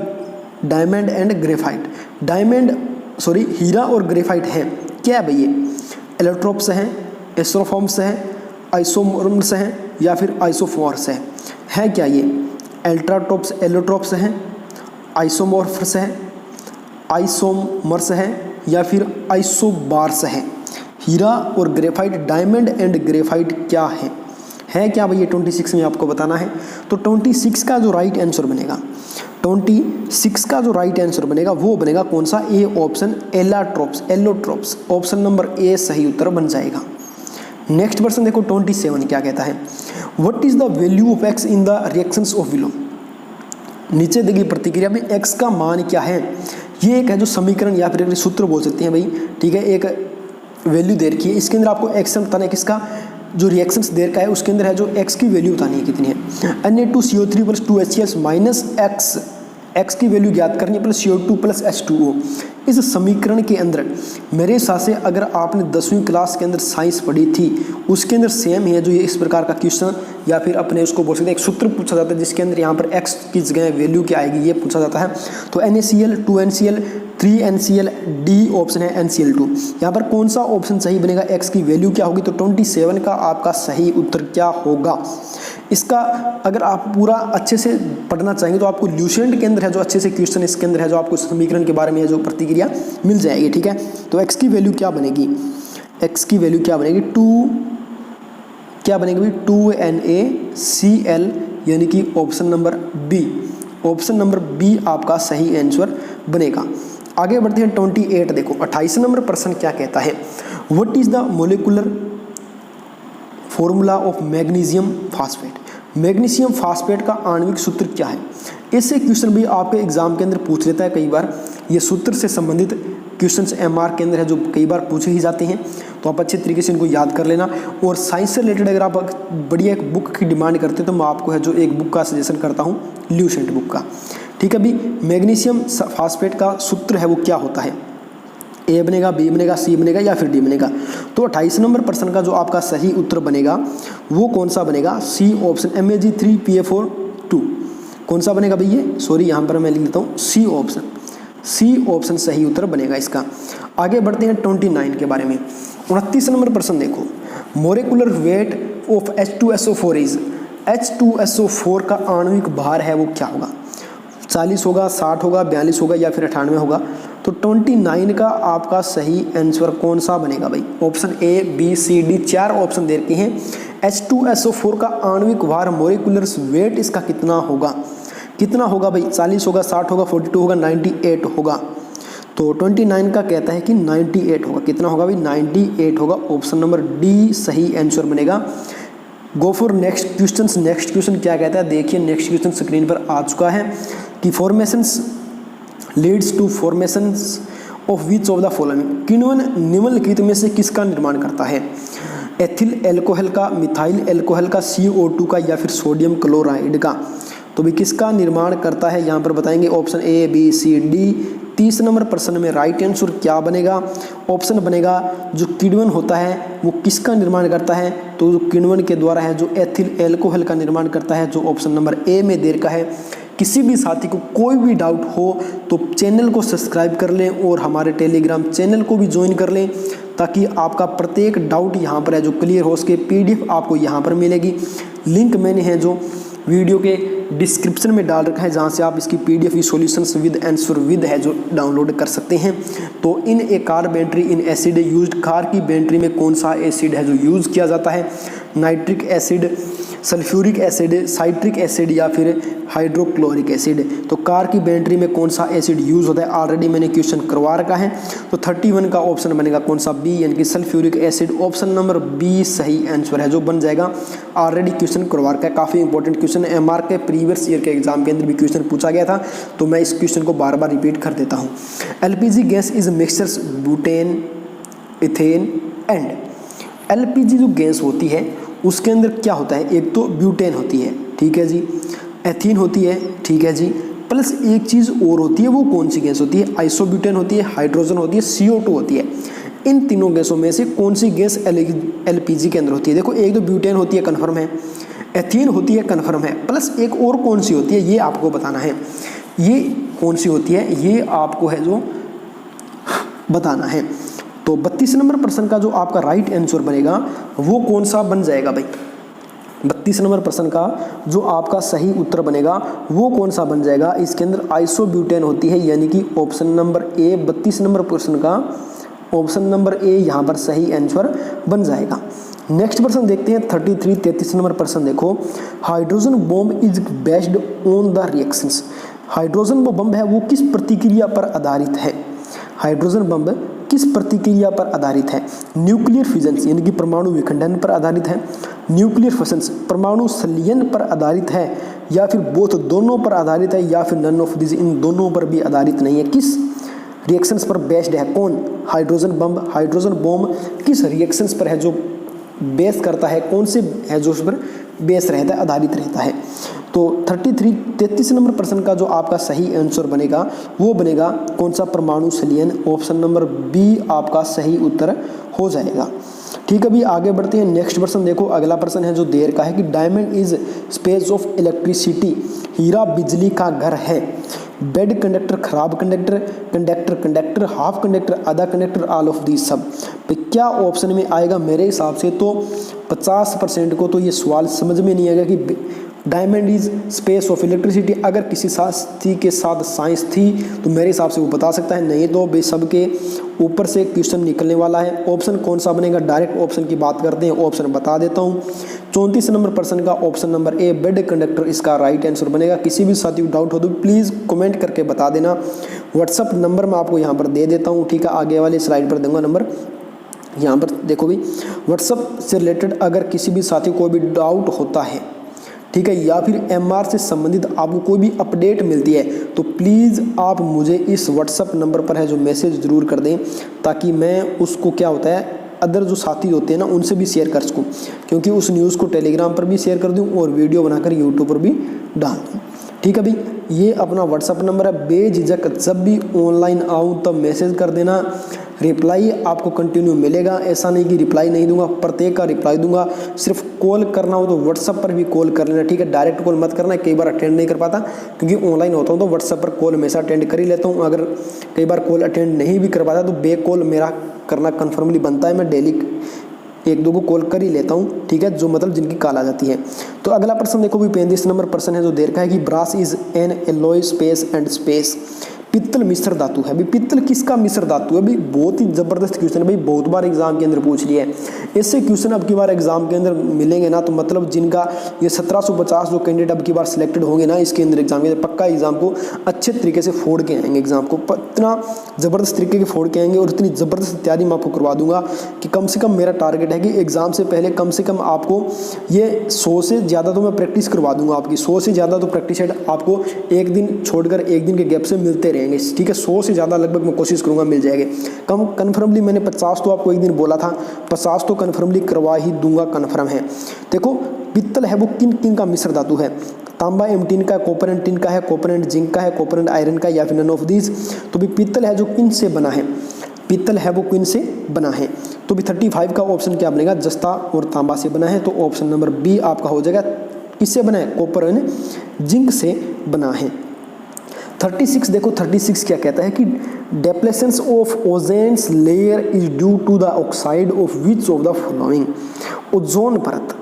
डायमंड एंड ग्रेफाइट, हीरा और ग्रेफाइट है क्या है भाई, ये एलोट्रोप्स हैं, एस्ट्रोफॉर्म्स हैं, आइसोमर्म्स हैं या फिर आइसोफोर्स है क्या ये, एल्ट्राट्रोप्स एलोट्रोप्स हैं, आइसोमॉर्फ्स हैं, आइसोमर्स हैं या फिर आइसोबार्स है। हीरा और ग्रेफाइट, डायमंड एंड ग्रेफाइट क्या है क्या भाई, ये 26 में आपको बताना है। तो 26 का जो राइट आंसर बनेगा, 26 का जो राइट आंसर बनेगा वो बनेगा कौन सा, A option allotropes, option number ए सही उत्तर बन जाएगा। नेक्स्ट प्रश्न देखो 27 क्या कहता है, what is the value of x in the reactions of below. नीचे दी गई प्रतिक्रिया में एक्स का मान क्या है, ये एक है जो समीकरण या फिर एक सूत्र बोल सकते हैं भाई, ठीक है, एक वैल्यू दे रखी है, इसके अंदर आपको एक्शन बताना है किसका, जो रिएक्शंस दे रखा है उसके अंदर है जो एक्स की वैल्यू बतानी है कितनी है। Na2CO3 + 2HCl माइनस एक्स की वैल्यू ज्ञात करनी है प्लस CO2 + H2O। इस समीकरण के अंदर मेरे हिसाब से अगर आपने 10वीं क्लास के अंदर साइंस पढ़ी थी उसके अंदर सेम है जो ये इस प्रकार का क्वेश्चन या फिर अपने उसको बोल सकते हैं एक सूत्र पूछा जाता है जिसके अंदर यहाँ पर एक्स की जगह वैल्यू क्या आएगी ये पूछा जाता है। तो NaCl 2NCl 3NCl D option है NCl2। यहाँ पर कौन सा ऑप्शन सही बनेगा, एक्स की वैल्यू क्या होगी, तो 27 का आपका सही उत्तर क्या होगा। इसका अगर आप पूरा अच्छे से पढ़ना चाहेंगे तो आपको ल्यूसेंट के अंदर है जो अच्छे से क्वेश्चन इसके अंदर है जो आपको समीकरण के बारे में जो प्रतिक्रिया मिल जाएगी, ठीक है। तो एक्स की वैल्यू क्या बनेगी, एक्स की वैल्यू क्या बनेगी, 2NaCl यानी कि option number B, option number B आपका सही आंसर बनेगा। आगे बढ़ते हैं 28 देखो, 28 नंबर प्रश्न क्या कहता है, what is the molecular formula of magnesium phosphate. Magnesium phosphate का आणविक सूत्र क्या है। ऐसे क्वेश्चन भी आपके एग्जाम के अंदर पूछ लेता है कई बार, ये सूत्र से संबंधित क्वेश्चंस MR के अंदर है जो कई बार पूछे ही जाते हैं, तो आप अच्छे तरीके से इनको याद कर लेना। और साइंस से रिलेटेड अगर आप बढ़िया एक बुक की डिमांड करते हैं तो मैं आपको है जो एक बुक का सजेशन करता हूँ, ल्यूसेंट बुक का, ठीक है। अभी मैग्नीशियम फास्फेट का सूत्र है वो क्या होता है, ए बनेगा, बी बनेगा, सी बनेगा या फिर डी बनेगा। तो 28 नंबर प्रश्न का जो आपका सही उत्तर बनेगा वो कौन सा बनेगा, सी ऑप्शन Mag3PA4 कौन सा बनेगा भैया, सॉरी यहाँ पर मैं लिख देता हूँ सी ऑप्शन, सी ऑप्शन सही उत्तर बनेगा इसका। आगे बढ़ते हैं 29 के बारे में। 29 नंबर प्रश्न देखो, molecular weight of H2SO4 is, H2SO4 का आणविक भार है वो क्या होगा, 40 होगा, 60 होगा, 42 होगा या फिर 98 होगा। तो 29 का आपका सही आंसर कौन सा बनेगा भाई, option A B C D 4 option दे रखे हैं। H2SO4 का आणविक भार मोलिकुलर वेट इसका कितना होगा, कितना होगा भाई, 40 होगा, 60 होगा, 42 होगा, 98 होगा। तो 29 का कहता है कि 98 होगा, कितना होगा भाई, 98 होगा, ऑप्शन नंबर डी सही आंसर बनेगा। गो for next question. Next question क्या कहता है, देखिए नेक्स्ट क्वेश्चन स्क्रीन पर आ चुका है कि formations leads to formations of which of the following, किन्वन निम्नलिखित में से किसका निर्माण करता है, एथिल एल्कोहल का, मिथाइल एल्कोहल का, CO2 का या फिर सोडियम क्लोराइड का। तो भी किसका निर्माण करता है, यहाँ पर बताएंगे option A B C D. 30 number प्रश्न में राइट आंसर क्या बनेगा, ऑप्शन बनेगा जो किण्वन होता है वो किसका निर्माण करता है, तो जो किण्वन के द्वारा है जो एथिल एल्कोहल का निर्माण करता है, जो ऑप्शन नंबर ए में दे रखा है। किसी भी साथी को कोई भी डाउट हो तो चैनल को सब्सक्राइब कर लें और हमारे टेलीग्राम चैनल को भी ज्वाइन कर लें, ताकि आपका प्रत्येक डाउट यहाँ पर है जो क्लियर हो सके। PDF आपको यहाँ पर मिलेगी, लिंक मैंने है जो वीडियो के डिस्क्रिप्शन में डाल रखा है, जहाँ से आप इसकी PDF solutions with answer with है जो डाउनलोड कर सकते हैं। तो in a car battery in acid used, car की बैटरी में कौन सा एसिड है जो यूज़ किया जाता है, nitric acid, sulphuric acid, citric acid या फिर हाइड्रोक्लोरिक एसिड। तो कार की बैटरी में कौन सा एसिड यूज़ होता है, ऑलरेडी मैंने क्वेश्चन करवा रखा है। तो 31 का ऑप्शन बनेगा कौन सा, बी यानी कि sulphuric acid. Option number B सही आंसर है जो बन जाएगा, ऑलरेडी क्वेश्चन करवा रखा है। काफ़ी इंपॉर्टेंट क्वेश्चन है, MR के प्रीवियस ईयर के एग्जाम के अंदर भी क्वेश्चन पूछा गया था, तो मैं इस क्वेश्चन को बार बार रिपीट कर देता हूँ। LPG gas is mixtures butane, ethane and. LPG जो गैस होती है उसके अंदर क्या होता है, एक तो ब्यूटेन होती है, ठीक है जी, एथीन होती है, ठीक है जी, प्लस एक चीज़ और होती है, वो कौन सी गैस होती है, आइसोब्यूटेन होती है, हाइड्रोजन होती है, CO2 होती है। इन तीनों गैसों में से कौन सी गैस LPG के अंदर होती है। देखो एक तो ब्यूटेन होती है, कन्फर्म है, एथीन होती है, कन्फर्म है, प्लस एक और कौन सी होती है ये आपको बताना है। ये कौन सी होती है ये आपको है जो बताना है। तो 32 नंबर प्रश्न का जो आपका राइट आंसर बनेगा वो कौन सा बन जाएगा भाई, 32 नंबर प्रश्न का जो आपका सही उत्तर बनेगा वो कौन सा बन जाएगा, इसके अंदर आइसोब्यूटेन होती है, यानी कि ऑप्शन नंबर ए 32 नंबर प्रश्न का ऑप्शन नंबर ए यहाँ पर सही आंसर बन जाएगा। नेक्स्ट प्रश्न देखते हैं 33 नंबर प्रश्न देखो, hydrogen bomb is based on the reactions. Hydrogen bomb है वो किस प्रतिक्रिया पर आधारित है, हाइड्रोजन बम किस प्रतिक्रिया पर आधारित है, न्यूक्लियर फ्यूजन यानी कि परमाणु विखंडन पर आधारित है, न्यूक्लियर फिशन परमाणु संलयन पर आधारित है, या फिर बोथ दोनों पर आधारित है, या फिर नन ऑफ दिस इन दोनों पर भी आधारित नहीं है। किस रिएक्शंस पर बेस्ड है, कौन, हाइड्रोजन बॉम्ब किस रिएक्शंस पर है जो बेस करता है, कौन से है जो उस पर बेस रहता है, आधारित रहता है। तो 33 नंबर प्रश्न का जो आपका सही आंसर बनेगा वो बनेगा कौन सा, परमाणु संलयन। ऑप्शन नंबर बी आपका सही उत्तर हो जाएगा। ठीक है, अभी आगे बढ़ते हैं। नेक्स्ट प्रश्न देखो, अगला प्रश्न है जो देर का है कि diamond is space of electricity, हीरा बिजली का घर है। बेड कंडक्टर, खराब कंडक्टर, कंडक्टर, हाफ कंडक्टर, आधा कंडक्टर, ऑल ऑफ दीज सब। तो क्या ऑप्शन में आएगा, मेरे हिसाब से तो 50% को तो ये सवाल समझ में नहीं आएगा कि diamond is space of electricity. अगर किसी साथी के साथ साइंस थी तो मेरे हिसाब से वो बता सकता है, नहीं तो सब के ऊपर से क्वेश्चन निकलने वाला है। ऑप्शन कौन सा बनेगा, डायरेक्ट ऑप्शन की बात करते हैं, ऑप्शन बता देता हूँ। 34 नंबर प्रश्न का ऑप्शन नंबर ए बेड कंडक्टर इसका राइट आंसर बनेगा। किसी भी साथी को डाउट हो तो प्लीज़ कमेंट करके बता देना। व्हाट्सअप नंबर मैं आपको यहाँ पर दे देता हूँ, ठीक है, आगे वाले स्लाइड पर दूंगा नंबर। यहाँ पर देखो भी, व्हाट्सअप से रिलेटेड अगर किसी भी साथी को भी डाउट होता है, ठीक है, या फिर MR से संबंधित आपको कोई भी अपडेट मिलती है तो प्लीज़ आप मुझे इस व्हाट्सअप नंबर पर है जो मैसेज ज़रूर कर दें, ताकि मैं उसको क्या होता है अदर जो साथी होते हैं ना उनसे भी शेयर कर सकूँ, क्योंकि उस न्यूज़ को टेलीग्राम पर भी शेयर कर दूँ और वीडियो बनाकर यूट्यूब पर भी डाल दूँ। ठीक है भाई, ये अपना व्हाट्सअप नंबर है। बेझिझक जब भी ऑनलाइन आऊँ तब मैसेज कर देना, रिप्लाई आपको कंटिन्यू मिलेगा। ऐसा नहीं कि रिप्लाई नहीं दूंगा, प्रत्येक का रिप्लाई दूंगा। सिर्फ कॉल करना हो तो व्हाट्सअप पर भी कॉल कर लेना, ठीक है, डायरेक्ट कॉल मत करना। कई बार अटेंड नहीं कर पाता क्योंकि ऑनलाइन होता हूँ, तो व्हाट्सअप पर कॉल हमेशा अटेंड कर ही लेता हूँ। अगर कई बार कॉल अटेंड नहीं भी कर पाता तो बैक कॉल मेरा करना कन्फर्मली बनता है। मैं डेली 1-2 को कॉल कर ही लेता हूँ, ठीक है, जो मतलब जिनकी कॉल आ जाती है। तो अगला प्रश्न देखो भी 35 नंबर प्रश्न है जो देर का है कि brass is an alloy space and space. पित्तल मिश्र धातु है। भाई पित्तल किसका मिश्र धातु है? भाई बहुत ही जबरदस्त क्वेश्चन है भाई, बहुत बार एग्जाम के अंदर पूछ लिया है। ऐसे क्वेश्चन अब की बार एग्जाम के अंदर मिलेंगे ना, तो मतलब जिनका ये 1750 जो कैंडिडेट अब की बार सिलेक्टेड होंगे ना इसके अंदर एग्जाम के अंदर, पक्का एग्जाम को अच्छे तरीके से फोड़ के आएंगे। एग्जाम को इतना ज़बरदस्त तरीके के फोड़ के आएंगे और इतनी ज़बरदस्त तैयारी मैं आपको करवा दूंगा कि कम से कम मेरा टारगेट है कि एग्जाम से पहले कम से कम आपको ये 100 से ज़्यादा तो मैं प्रैक्टिस करवा दूंगा आपकी। 100 से ज़्यादा तो प्रैक्टिस सेट आपको एक दिन छोड़कर एक दिन के गैप से मिलते रहेंगे, ठीक है। 100 से ज़्यादा लगभग मैं कोशिश करूंगा मिल जाएंगे। कम कन्फर्मली मैंने 50 तो आपको एक दिन बोला था, 50 तो कन्फर्मली करवा ही दूंगा, कन्फर्म है। देखो पित्तल है वो किन किन का मिश्र धातु है? तांबा एंड टिन का, कॉपर एंड टिन का है, कॉपर एंड जिंक का है, कॉपर एंड आयरन का, या फिर नन ऑफ दीज। तो भी पीतल है जो किन से बना है, पीतल है वो किन से बना है। तो भी 35 का ऑप्शन क्या बनेगा, जस्ता और तांबा से बना है। तो ऑप्शन नंबर बी आपका हो जाएगा, किससे बना है, कॉपर एंड जिंक से बना है। 36 देखो, 36 क्या कहता है कि depletions of ozones layer is due to the oxide of which of the following. Ozone परत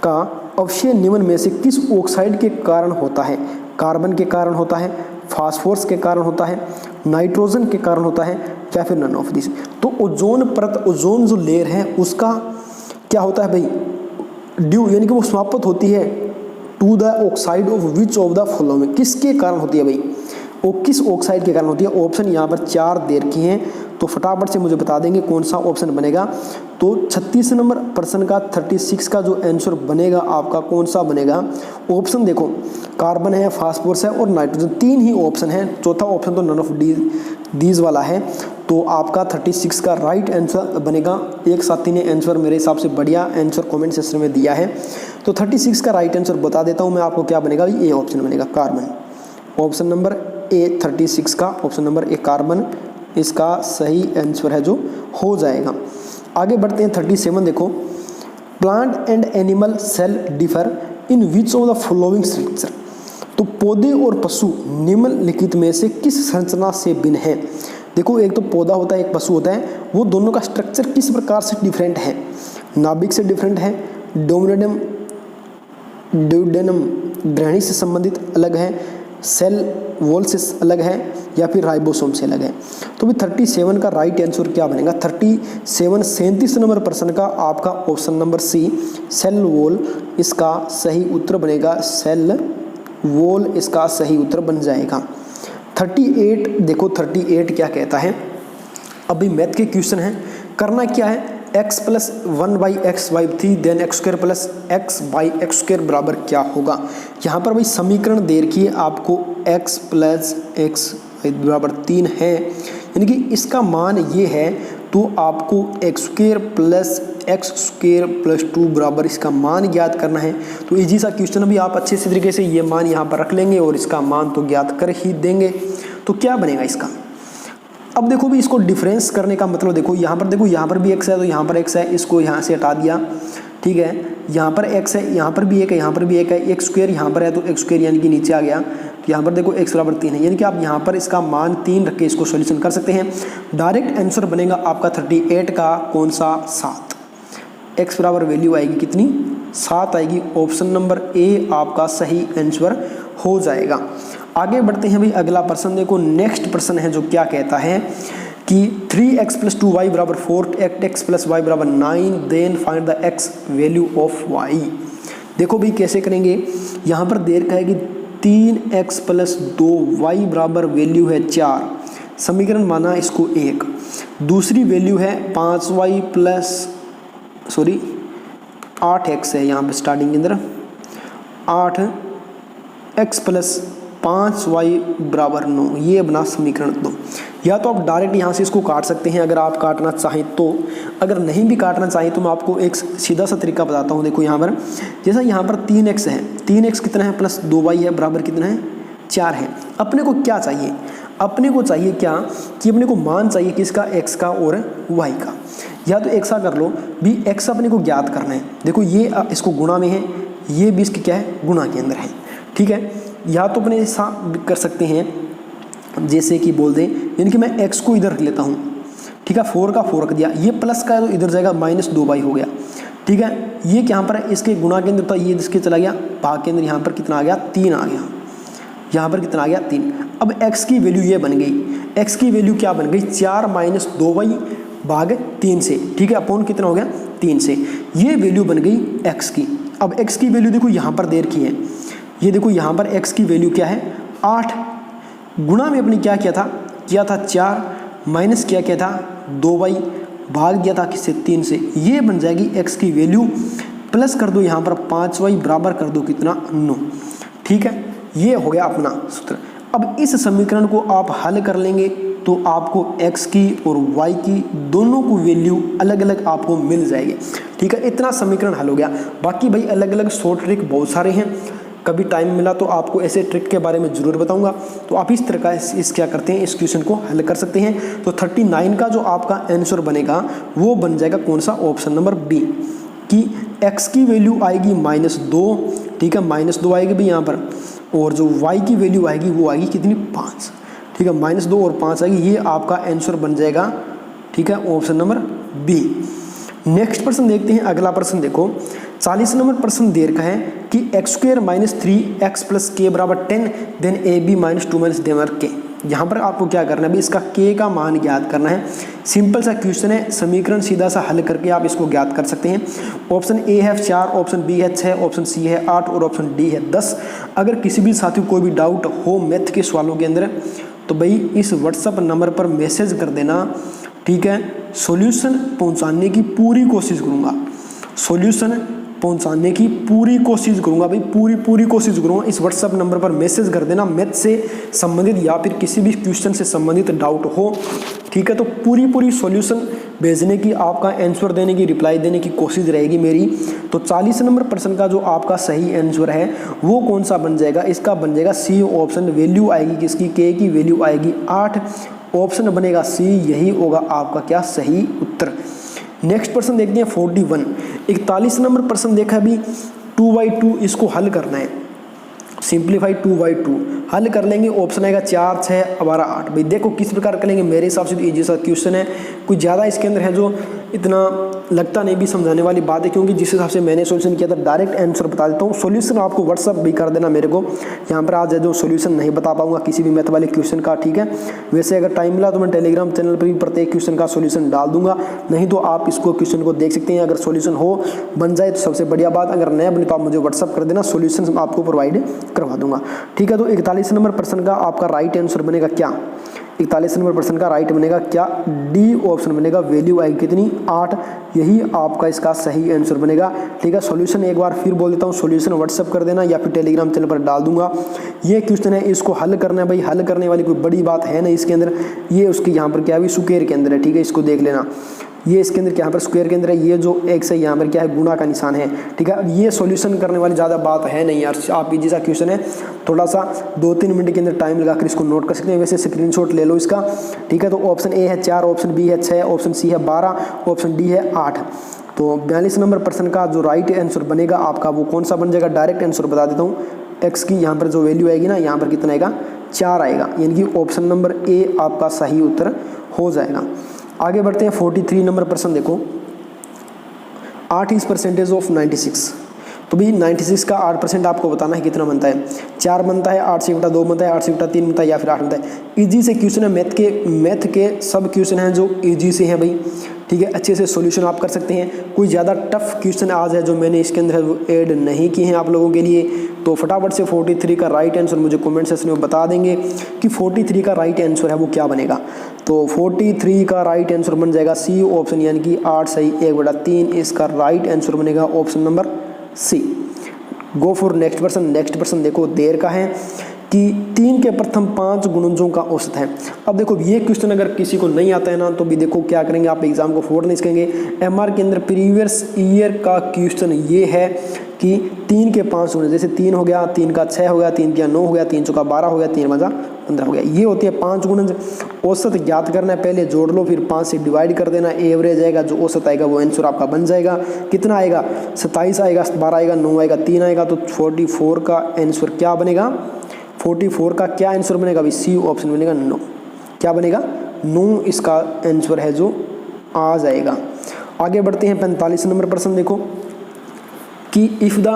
का अवशेष निम्न में से किस ऑक्साइड के कारण होता है, कार्बन के कारण होता है, फास्फोरस के कारण होता है, नाइट्रोजन के कारण होता है, या फिर नन ऑफ दिस। तो ओजोन परत, ओजोन जो लेयर है उसका क्या होता है भाई, ड्यू यानी कि वो समाप्त होती है to the oxide of which of the following, किसके कारण होती है भाई, वो किस ऑक्साइड के कारण होती है। ऑप्शन यहाँ पर 4 दे रखे हैं, तो फटाफट से मुझे बता देंगे कौन सा ऑप्शन बनेगा। तो 36 नंबर प्रश्न का 36 का जो आंसर बनेगा आपका कौन सा बनेगा, ऑप्शन देखो कार्बन है, फास्फोरस है और नाइट्रोजन, 3 ही ऑप्शन है, चौथा ऑप्शन तो नन ऑफ दीज वाला है। तो आपका 36 का राइट आंसर बनेगा। एक साथी ने आंसर मेरे हिसाब से बढ़िया आंसर कमेंट सेक्शन में दिया है, तो 36 का राइट आंसर बता देता हूँ मैं आपको, क्या बनेगा, ये ऑप्शन बनेगा कार्बन। ऑप्शन नंबर ए 36 का ऑप्शन नंबर ए कार्बन इसका सही आंसर है जो हो जाएगा। आगे बढ़ते हैं 37 देखो, plant and animal cell differ in which of the following structure. तो पौधे और पशु निम्नलिखित में से किस संरचना से भिन्न है। देखो एक तो पौधा होता है, एक पशु होता है, वो दोनों का स्ट्रक्चर किस प्रकार से डिफरेंट है, नाभिक से डिफरेंट है, डोमिनेटम ड्यूडेनम ग्रहणी से संबंधित अलग है, सेल वॉल से अलग है, या फिर राइबोसोम से अलग है। तो भी 37 का राइट आंसर क्या बनेगा, 37 नंबर प्रश्न का आपका option number C cell wall इसका सही उत्तर बनेगा, सेल वॉल इसका सही उत्तर बन जाएगा। 38 देखो, 38 क्या कहता है, अभी मैथ के क्वेश्चन है, करना क्या है, x plus 1/x/3 then x square plus x/x square बराबर क्या होगा। यहाँ पर भाई समीकरण दे रखी है आपको, x प्लस x बराबर 3 है, यानी कि इसका मान ये है, तो आपको x square plus x square plus 2 बराबर इसका मान ज्ञात करना है। तो इजी सा क्वेश्चन, अभी आप अच्छे से तरीके से ये मान यहाँ पर रख लेंगे और इसका मान तो ज्ञात कर ही देंगे। तो क्या बनेगा इसका, अब देखो भी इसको डिफरेंस करने का मतलब देखो, यहाँ पर देखो, यहाँ पर भी x है तो यहाँ पर x है, इसको यहाँ से हटा दिया, ठीक है, यहाँ पर x है, यहाँ पर भी एक है, यहाँ पर भी एक है, x स्क्वायर यहाँ पर है तो x स्क्वायर यानी कि नीचे आ गया, तो यहाँ पर देखो x बराबर 3 है, यानी कि आप यहाँ पर इसका मान 3 रख के इसको सोल्यूशन कर सकते हैं। डायरेक्ट आंसर बनेगा आपका 38 का कौन सा, 7, x बराबर वैल्यू आएगी कितनी, 7 आएगी। ऑप्शन नंबर ए आपका सही आंसर हो जाएगा। आगे बढ़ते हैं भाई, अगला प्रश्न देखो, नेक्स्ट प्रश्न है जो क्या कहता है कि 3x प्लस 2y बराबर 4, 8x प्लस y बराबर 9, then find the x value of y। देखो भाई कैसे करेंगे, यहाँ पर दे रखा है कि 3x प्लस 2y बराबर वैल्यू है 4, समीकरण माना इसको 1, दूसरी वैल्यू है 5y प्लस 8x है, यहाँ पर स्टार्टिंग के अंदर 8x प्लस 5y बराबर 9, ये बना समीकरण 2। या तो आप डायरेक्ट यहाँ से इसको काट सकते हैं अगर आप काटना चाहें तो, अगर नहीं भी काटना चाहिए तो मैं आपको एक सीधा सा तरीका बताता हूँ। देखो यहाँ पर जैसा यहाँ पर 3x है, 3x कितना है प्लस 2y है बराबर कितना है 4 है। अपने को क्या चाहिए, अपने को चाहिए क्या कि अपने को मान चाहिए किसका, x का और y का। या तो एक सा कर लो भी, x अपने को ज्ञात करना है, देखो ये इसको गुणा में है, ये भी इसके क्या है गुणा के अंदर है, ठीक है। या तो अपने ऐसा कर सकते हैं जैसे कि बोल दें, यानी कि मैं x को इधर रख लेता हूँ, ठीक है, 4 का 4 रख दिया, ये प्लस का है तो इधर जाएगा -2y हो गया, ठीक है। ये यहाँ पर इसके गुणा के अंदर था, ये इसके चला गया भाग के अंदर, यहाँ पर कितना आ गया 3 आ गया, यहाँ पर कितना आ गया 3। अब x की वैल्यू ये बन गई, x की वैल्यू क्या बन गई 4 - 2y भाग 3 से, ठीक है, अपॉन कितना हो गया 3 से, ये वैल्यू बन गई x की। अब x की वैल्यू देखो यहाँ पर दे रखी है, ये देखो यहाँ पर x की वैल्यू क्या है 8, गुणा में अपने क्या किया था 4, माइनस क्या था 2y, भाग दिया था किससे 3 से, ये बन जाएगी x की वैल्यू, प्लस कर दो यहाँ पर 5y बराबर कर दो कितना 9, ठीक है, ये हो गया अपना सूत्र। अब इस समीकरण को आप हल कर लेंगे तो आपको x की और y की दोनों को वैल्यू अलग अलग आपको मिल जाएगी, ठीक है। इतना समीकरण हल हो गया। बाकी भाई अलग अलग शॉर्ट ट्रिक बहुत सारे हैं, कभी टाइम मिला तो आपको ऐसे ट्रिक के बारे में ज़रूर बताऊंगा। तो आप इस तरह का इस क्या करते हैं, इस क्वेश्चन को हल कर सकते हैं। तो 39 का जो आपका आंसर बनेगा वो बन जाएगा कौन सा, ऑप्शन नंबर बी, कि x की वैल्यू आएगी -2, ठीक है, -2 आएगी भाई यहाँ पर, और जो y की वैल्यू आएगी वो आएगी कितनी, 5, ठीक है, -2 और 5 आएगी। ये आपका आंसर बन जाएगा, ठीक है, ऑप्शन नंबर बी। नेक्स्ट प्रश्न देखते हैं। अगला प्रश्न देखो, 40 नंबर प्रश्न दे रखा है कि x² - 3x + k = 10, then ab - 2 - d k। यहाँ पर आपको क्या करना है भाई, इसका k का मान ज्ञात करना है। सिंपल सा क्वेश्चन है, समीकरण सीधा सा हल करके आप इसको ज्ञात कर सकते हैं। ऑप्शन ए है 4, ऑप्शन बी है 6, ऑप्शन सी है 8 और ऑप्शन डी है 10। अगर किसी भी साथी को कोई भी डाउट हो मैथ के सवालों के अंदर तो भाई इस व्हाट्सएप नंबर पर मैसेज कर देना, ठीक है। सॉल्यूशन पहुंचाने की पूरी कोशिश करूंगा, सॉल्यूशन पहुंचाने की पूरी कोशिश करूंगा भाई, पूरी कोशिश करूंगा। इस व्हाट्सएप नंबर पर मैसेज कर देना, मैथ से संबंधित या फिर किसी भी क्वेश्चन से संबंधित डाउट हो, ठीक है। तो पूरी सॉल्यूशन भेजने की, आपका आंसर देने की, रिप्लाई देने की कोशिश रहेगी मेरी। तो 40 नंबर प्रश्न का जो आपका सही आंसर है वो कौन सा बन जाएगा, इसका बन जाएगा सी ऑप्शन। वैल्यू आएगी किसकी, के की वैल्यू आएगी 8, ऑप्शन बनेगा सी, यही होगा आपका क्या, सही उत्तर। नेक्स्ट प्रश्न देखते हैं 41, 41 नंबर प्रश्न देखा अभी, 2/2 इसको हल करना है, सिंप्लीफाई 2/2 हल कर लेंगे। ऑप्शन आएगा 4, 6, 12, 8। भाई देखो किस प्रकार करेंगे, मेरे हिसाब से तो ईजी सा क्वेश्चन है, कुछ ज़्यादा इसके अंदर है जो इतना लगता नहीं भी समझाने वाली बात है, क्योंकि जिस हिसाब से मैंने सॉल्यूशन किया था डायरेक्ट आंसर बता देता हूँ। सॉल्यूशन आपको व्हाट्सअप भी कर देना मेरे को, यहाँ पर आज जो सॉल्यूशन नहीं बता पाऊंगा किसी भी मैथ वाले क्वेश्चन का, ठीक है। वैसे अगर टाइम मिला तो मैं टेलीग्राम चैनल पर भी प्रत्येक क्वेश्चन का सॉल्यूशन डाल दूंगा, नहीं तो आप इसको क्वेश्चन को देख सकते हैं। अगर सॉल्यूशन हो बन जाए तो सबसे बढ़िया बात, अगर नया बने तो आप मुझे व्हाट्सअप कर देना, सॉल्यूशन आपको प्रोवाइड करवा दूंगा, ठीक है। तो 41 नंबर प्रश्न का आपका राइट आंसर बनेगा क्या, 41 नंबर प्रश्न का राइट बनेगा क्या, डी ऑप्शन बनेगा। वैल्यू आएगी कितनी, 8, यही आपका इसका सही आंसर बनेगा, ठीक है। सॉल्यूशन एक बार फिर बोल देता हूँ, सॉल्यूशन व्हाट्सएप कर देना या फिर टेलीग्राम चैनल पर डाल दूंगा। ये क्वेश्चन है, इसको हल करना है भाई, हल करने वाली कोई बड़ी बात है नहीं इसके अंदर। ये उसके यहाँ पर क्या है, स्क्वायर के अंदर है, ठीक है, इसको देख लेना। ये इसके अंदर क्या, यहाँ पर स्क्वायर के अंदर है, ये जो x है यहाँ पर क्या है, गुणा का निशान है, ठीक है। ये सॉल्यूशन करने वाली ज़्यादा बात है नहीं यार, आप इजी सा क्वेश्चन है, थोड़ा सा 2-3 मिनट के अंदर टाइम लगाकर इसको नोट कर सकते हैं। वैसे स्क्रीनशॉट ले लो इसका, ठीक है। तो ऑप्शन ए है 4, ऑप्शन बी है 6, ऑप्शन सी है 12, ऑप्शन डी है 8। तो 42 नंबर प्रश्न का जो राइट आंसर बनेगा आपका वो कौन सा बन जाएगा, डायरेक्ट आंसर बता देता हूँ। एक्स की यहाँ पर जो वैल्यू आएगी ना, यहाँ पर कितना आएगा, 4 आएगा, यानी कि ऑप्शन नंबर ए आपका सही उत्तर हो जाएगा। आगे बढ़ते हैं 43 नंबर प्रश्न देखो, 8 इज परसेंटेज ऑफ 96। तो भाई 96 का 8% आपको बताना है कितना बनता है, 4 बनता है, 8 से बटा 2 बनता है, 8 से बटा 3 बनता है या फिर 8 बनता है। इजी से क्वेश्चन है, मैथ के सब क्वेश्चन हैं जो इजी से हैं भाई, ठीक है। अच्छे से सॉल्यूशन आप कर सकते हैं। कोई ज़्यादा टफ क्वेश्चन आज है जो मैंने इसके अंदर वो ऐड नहीं किए हैं आप लोगों के लिए। तो फटाफट से 43 का राइट आंसर मुझे कमेंट सेक्शन में बता देंगे कि 43 का राइट आंसर है वो क्या बनेगा। तो 43 का राइट आंसर बन जाएगा सी ऑप्शन, यानी कि 8 सही 1/3, इसका राइट आंसर बनेगा option number C. Go for next person. Next person देखो देर का है कि 3 के प्रथम 5 गुणजों का औसत है। अब देखो ये क्वेश्चन अगर किसी को नहीं आता है ना तो भी देखो क्या करेंगे, आप एग्जाम को फोड़ नहीं सकेंगे। एमआर के अंदर प्रीवियस ईयर का क्वेश्चन ये है कि 3 के 5 गुणज, जैसे 3 हो गया, 3 का 6 हो गया, 3 का 9 हो गया, 3 चौका 12 हो गया, 3 पंजा 15 हो गया, ये होती है 5 गुणज। औसत ज्ञात करना है, पहले जोड़ लो फिर 5 से डिवाइड कर देना, एवरेज आएगा, जो औसत आएगा वो आंसर आपका बन जाएगा। कितना आएगा, 27 आएगा, 12 आएगा, 9 आएगा, 3 आएगा, तो 44 का आंसर क्या बनेगा, 44 का क्या आंसर बनेगा भाई, सी ऑप्शन बनेगा 9। क्या बनेगा, 9 इसका आंसर है जो आ जाएगा। आगे बढ़ते हैं 45 नंबर प्रश्न देखो कि if the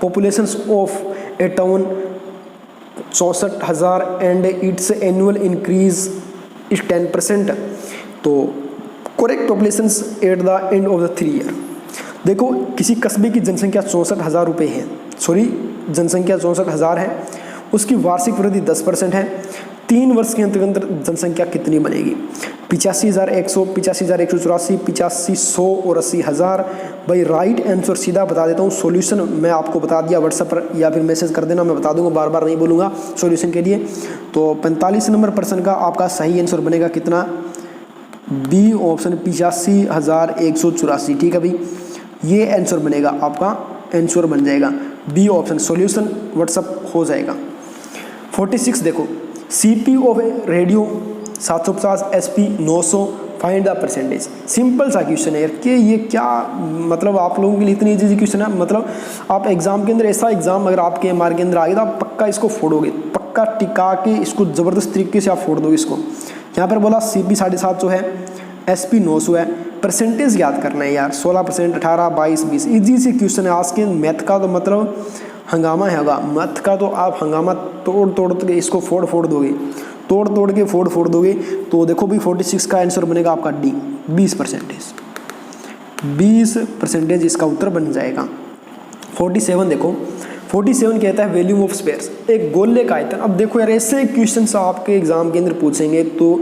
population of A town 64,000 and it's annual increase is 10%, तो correct population at the end of the 3 year. देखो किसी कस्बे की जनसंख्या 64,000 रुपये है, जनसंख्या 64,000 है, उसकी वार्षिक वृद्धि 10% है। 3 वर्ष के अंतर्गत जनसंख्या कितनी बनेगी, 85,100, 85,184, 85,100 और 80,000। भाई राइट आंसर सीधा बता देता हूँ, सॉल्यूशन मैं आपको बता दिया, व्हाट्सएप पर या फिर मैसेज कर देना, मैं बता दूंगा, बार बार नहीं बोलूँगा सॉल्यूशन के लिए। तो 45 नंबर प्रश्न का आपका सही आंसर बनेगा कितना, बी ऑप्शन 85,184, ठीक है भाई, ये आंसर बनेगा आपका, आंसर बन जाएगा। बी ऑप्शन सॉल्यूशन व्हाट्सअप हो जाएगा। 46 देखो, CPU of radio 750, SP 900, find the percentage. Simple सा क्वेश्चन है कि ये क्या मतलब आप लोगों के लिए इतनी इजी क्वेश्चन है। मतलब आप एग्जाम के अंदर ऐसा एग्जाम अगर आपके MR के अंदर आ गया तो आप पक्का इसको फोड़ोगे, पक्का टिका के इसको ज़बरदस्त तरीके से आप फोड़ दोगे इसको। यहाँ पर बोला CP 750 है, SP 900 है, परसेंटेज याद करना है यार, 16%, 18, 22, 20। ईजी से क्वेश्चन है। आज के मैथ का तो मतलब हंगामा है होगा, मैथ का तो आप हंगामा तोड़ के इसको फोड़ दोगे, तोड़ के फोड़ दोगे। तो देखो भी 46 का आंसर बनेगा आपका डी, 20%। 20% इसका उत्तर बन जाएगा। 47 देखो, 47 कहता है वॉल्यूम ऑफ स्फीयर्स, एक गोले का आयतन। अब देखो यार ऐसे क्वेश्चन आपके एग्जाम के अंदर पूछेंगे तो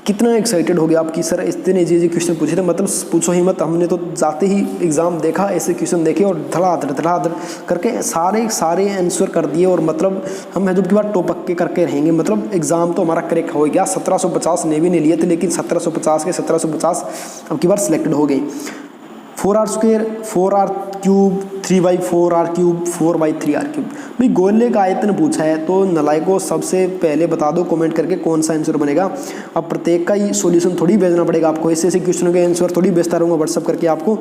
कितना एक्साइटेड हो गया आपकी, सर इतने इजी क्वेश्चन पूछे थे, मतलब पूछो ही मत। हमने तो जाते ही एग्जाम देखा, ऐसे क्वेश्चन देखे और धड़ाधड़ करके सारे आंसर कर दिए। और मतलब हम है जो की बार टॉप के करके रहेंगे, मतलब एग्जाम तो हमारा क्रैक हो गया। 1750 नेवी ने लिए थे, लेकिन 1750 के 1750 अब की बार सिलेक्टेड हो गए। 4r², 4r³ 3/4r³, 4/3r³ भाई गोले का आयतन पूछा है तो नलायकों सबसे पहले बता दो कमेंट करके कौन सा आंसर बनेगा। अब प्रत्येक का ही सॉल्यूशन थोड़ी भेजना पड़ेगा आपको, ऐसे क्वेश्चनों के आंसर थोड़ी भेजता रहूँगा व्हाट्सअप करके आपको।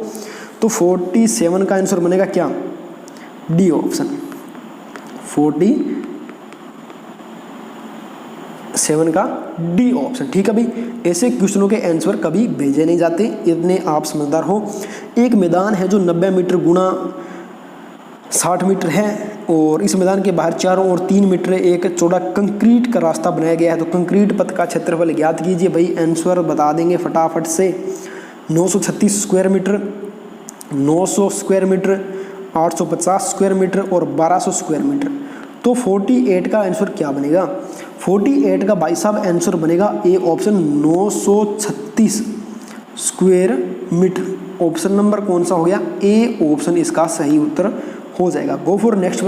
तो 47 का आंसर बनेगा क्या, डी ऑप्शन, 47 का डी ऑप्शन। ठीक है भाई, ऐसे क्वेश्चनों के आंसर कभी भेजे नहीं जाते, इतने आप समझदार हो। एक मैदान है जो 90 मीटर गुणा 60 मीटर है और इस मैदान के बाहर चारों ओर 3 मीटर एक चौड़ा कंक्रीट का रास्ता बनाया गया है। तो कंक्रीट पथ का क्षेत्रफल ज्ञात कीजिए। भाई आंसर बता देंगे फटाफट से, 936 square metre, 900 square metre, 850 square metre और 1200 स्क्वायर मीटर। तो 48 का आंसर क्या बनेगा, 48 का भाई साहब आंसर बनेगा A option, 936 square metre. Option number कौन सा हो गया, ए ऑप्शन इसका सही उत्तर हो जाएगा। गो for next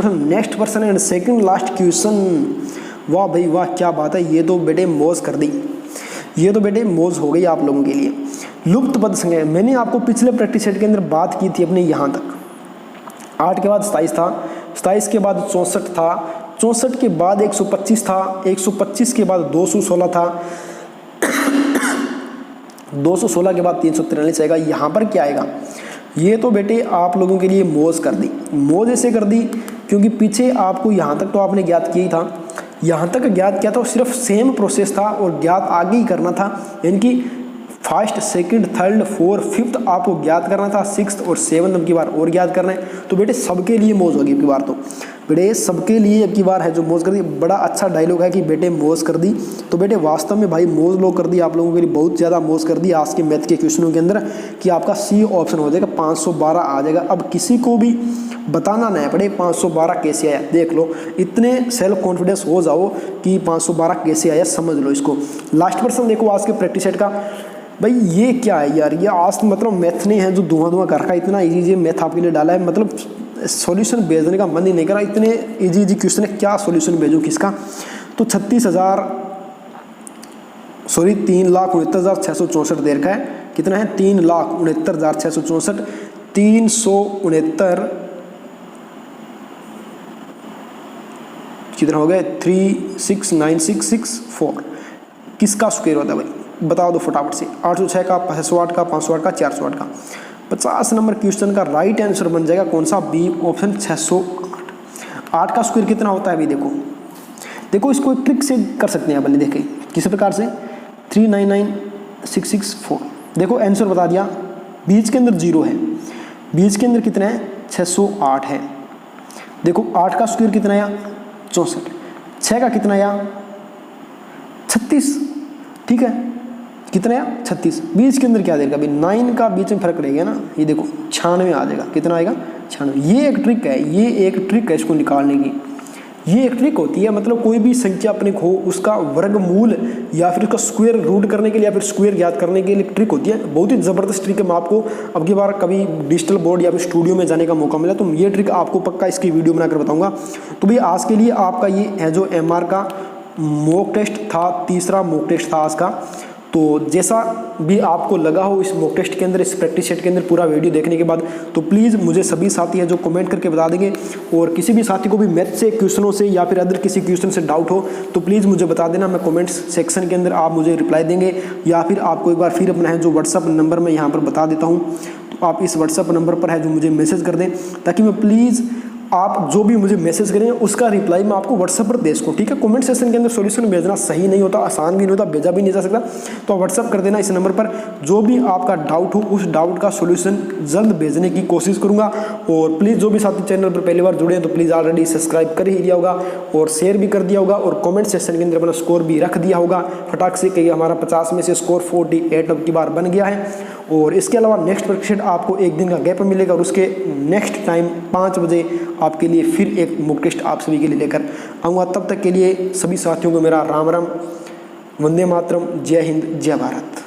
person and second last question. वाह भाई वाह, क्या बात है, ये तो बेटे मौज कर दी, ये तो बेटे मौज हो गई आप लोगों के लिए। लुप्त पद संख्या, मैंने आपको पिछले प्रैक्टिस सेट के अंदर बात की थी अपने यहाँ तक। 8 के बाद 27 था, 27 के बाद 64 था, 64 के बाद 125 था, 125 के बाद 216 था, 216 के बाद 343 आएगा। यहाँ पर क्या आएगा, ये तो बेटे आप लोगों के लिए मौज कर दी। मौज ऐसे कर दी क्योंकि पीछे आपको यहाँ तक तो आपने ज्ञात किया ही था, यहाँ तक ज्ञात किया था, सिर्फ सेम प्रोसेस था और ज्ञात आगे ही करना था। यानी कि first, second, third, fourth, fifth आपको ज्ञात करना था, सिक्स्थ और सेवंथ अब की बार और ज्ञात करना है। तो बेटे सबके लिए मौज होगी अब की बार, तो बेटे सबके लिए अब की बार है जो मौज कर दी। बड़ा अच्छा डायलॉग है कि बेटे मौज कर दी। तो बेटे वास्तव में भाई मौज लोग कर दी, आप लोगों के लिए बहुत ज़्यादा मौज कर दी आज के मैथ के क्वेश्चनों के अंदर कि आपका सी ऑप्शन हो जाएगा, 512 आ जाएगा। अब किसी को भी बताना नहीं पड़े 512 कैसे आया, देख लो, इतने सेल्फ कॉन्फिडेंस हो जाओ कि 512 कैसे आया समझ लो इसको। लास्ट पर्सन देखो आज के प्रैक्टिस सेट का, भाई ये क्या है यार, ये आज मतलब मैथ नहीं है जो धुआं कर रखा है, इतना इजी मैथ आपके लिए डाला है, मतलब सॉल्यूशन भेजने का मन ही नहीं करा, इतने इजी क्वेश्चन है, क्या सॉल्यूशन भेजूं किसका। तो 3,69,664 देर का है, कितना है 3,69,664, 369 कितना हो गया 369,664 किसका स्क्वायर होता है भाई बताओ दो फटाफट से। 806 का, 508 का, 508 का, 408 का। 50 नंबर क्वेश्चन का राइट आंसर बन जाएगा कौन सा, बी ऑप्शन 608। 8 का स्क्वायर कितना होता है अभी देखो, देखो इसको एक ट्रिक से कर सकते हैं अपन, देखें किस प्रकार से, 399,664। देखो आंसर बता दिया, बीच के अंदर 0 है, बीच के अंदर कितना है 608 है। देखो 8 का स्क्वायर कितना आया 64, 6 का कितना आया 36, ठीक है कितना आया 36, बीच के अंदर क्या देगा अभी 9 का बीच में फर्क रहेगा ना, ये देखो 96 आ जाएगा, कितना आएगा 96। ये एक ट्रिक है, ये एक ट्रिक है इसको निकालने की, ये एक ट्रिक होती है, मतलब कोई भी संख्या अपने को उसका वर्गमूल या फिर उसका स्क्वायर रूट करने के लिए या फिर स्क्वायर ज्ञात करने के लिए ट्रिक होती है, बहुत ही ज़बरदस्त ट्रिक है। मैं आपको अब की बार कभी डिजिटल बोर्ड या फिर स्टूडियो में जाने का मौका मिला तो ये ट्रिक आपको पक्का इसकी वीडियो बनाकर बताऊंगा। तो भाई आज के लिए आपका ये है जो MR का मॉक टेस्ट था, तीसरा मॉक टेस्ट था आज का। तो जैसा भी आपको लगा हो इस मॉक टेस्ट के अंदर, इस प्रैक्टिस सेट के अंदर पूरा वीडियो देखने के बाद, तो प्लीज़ मुझे सभी साथी हैं जो कमेंट करके बता देंगे। और किसी भी साथी को भी मैथ से क्वेश्चनों से या फिर अदर किसी क्वेश्चन से डाउट हो तो प्लीज़ मुझे बता देना, मैं कमेंट्स सेक्शन के अंदर आप मुझे रिप्लाई देंगे, या फिर आपको एक बार फिर अपना है जो व्हाट्सअप नंबर मैं यहाँ पर बता देता हूँ, तो आप इस व्हाट्सअप नंबर पर है जो मुझे मैसेज कर दें, ताकि मैं प्लीज़ आप जो भी मुझे मैसेज करें उसका रिप्लाई मैं आपको व्हाट्सएप पर दे सकूँ, ठीक है। कमेंट सेक्शन के अंदर सॉल्यूशन भेजना सही नहीं होता, आसान भी नहीं होता, भेजा भी नहीं जा सकता, तो व्हाट्सएप कर देना इस नंबर पर। जो भी आपका डाउट हो उस डाउट का सॉल्यूशन जल्द भेजने की कोशिश करूँगा। और प्लीज़ जो भी साथी चैनल पर पहली बार जुड़े हैं तो प्लीज़ ऑलरेडी सब्सक्राइब कर ही लिया होगा और शेयर भी कर दिया होगा और कॉमेंट सेक्शन के अंदर अपना स्कोर भी रख दिया होगा फटाक से, कि हमारा 50 में से स्कोर 48 अब की बार बन गया है। और इसके अलावा नेक्स्ट प्रैक्टिस आपको एक दिन का गैप मिलेगा और उसके नेक्स्ट टाइम 5 बजे आपके लिए फिर एक मॉक टेस्ट आप सभी के लिए लेकर आऊँगा। तब तक के लिए सभी साथियों को मेरा राम राम, वंदे मातरम, जय हिंद, जय भारत।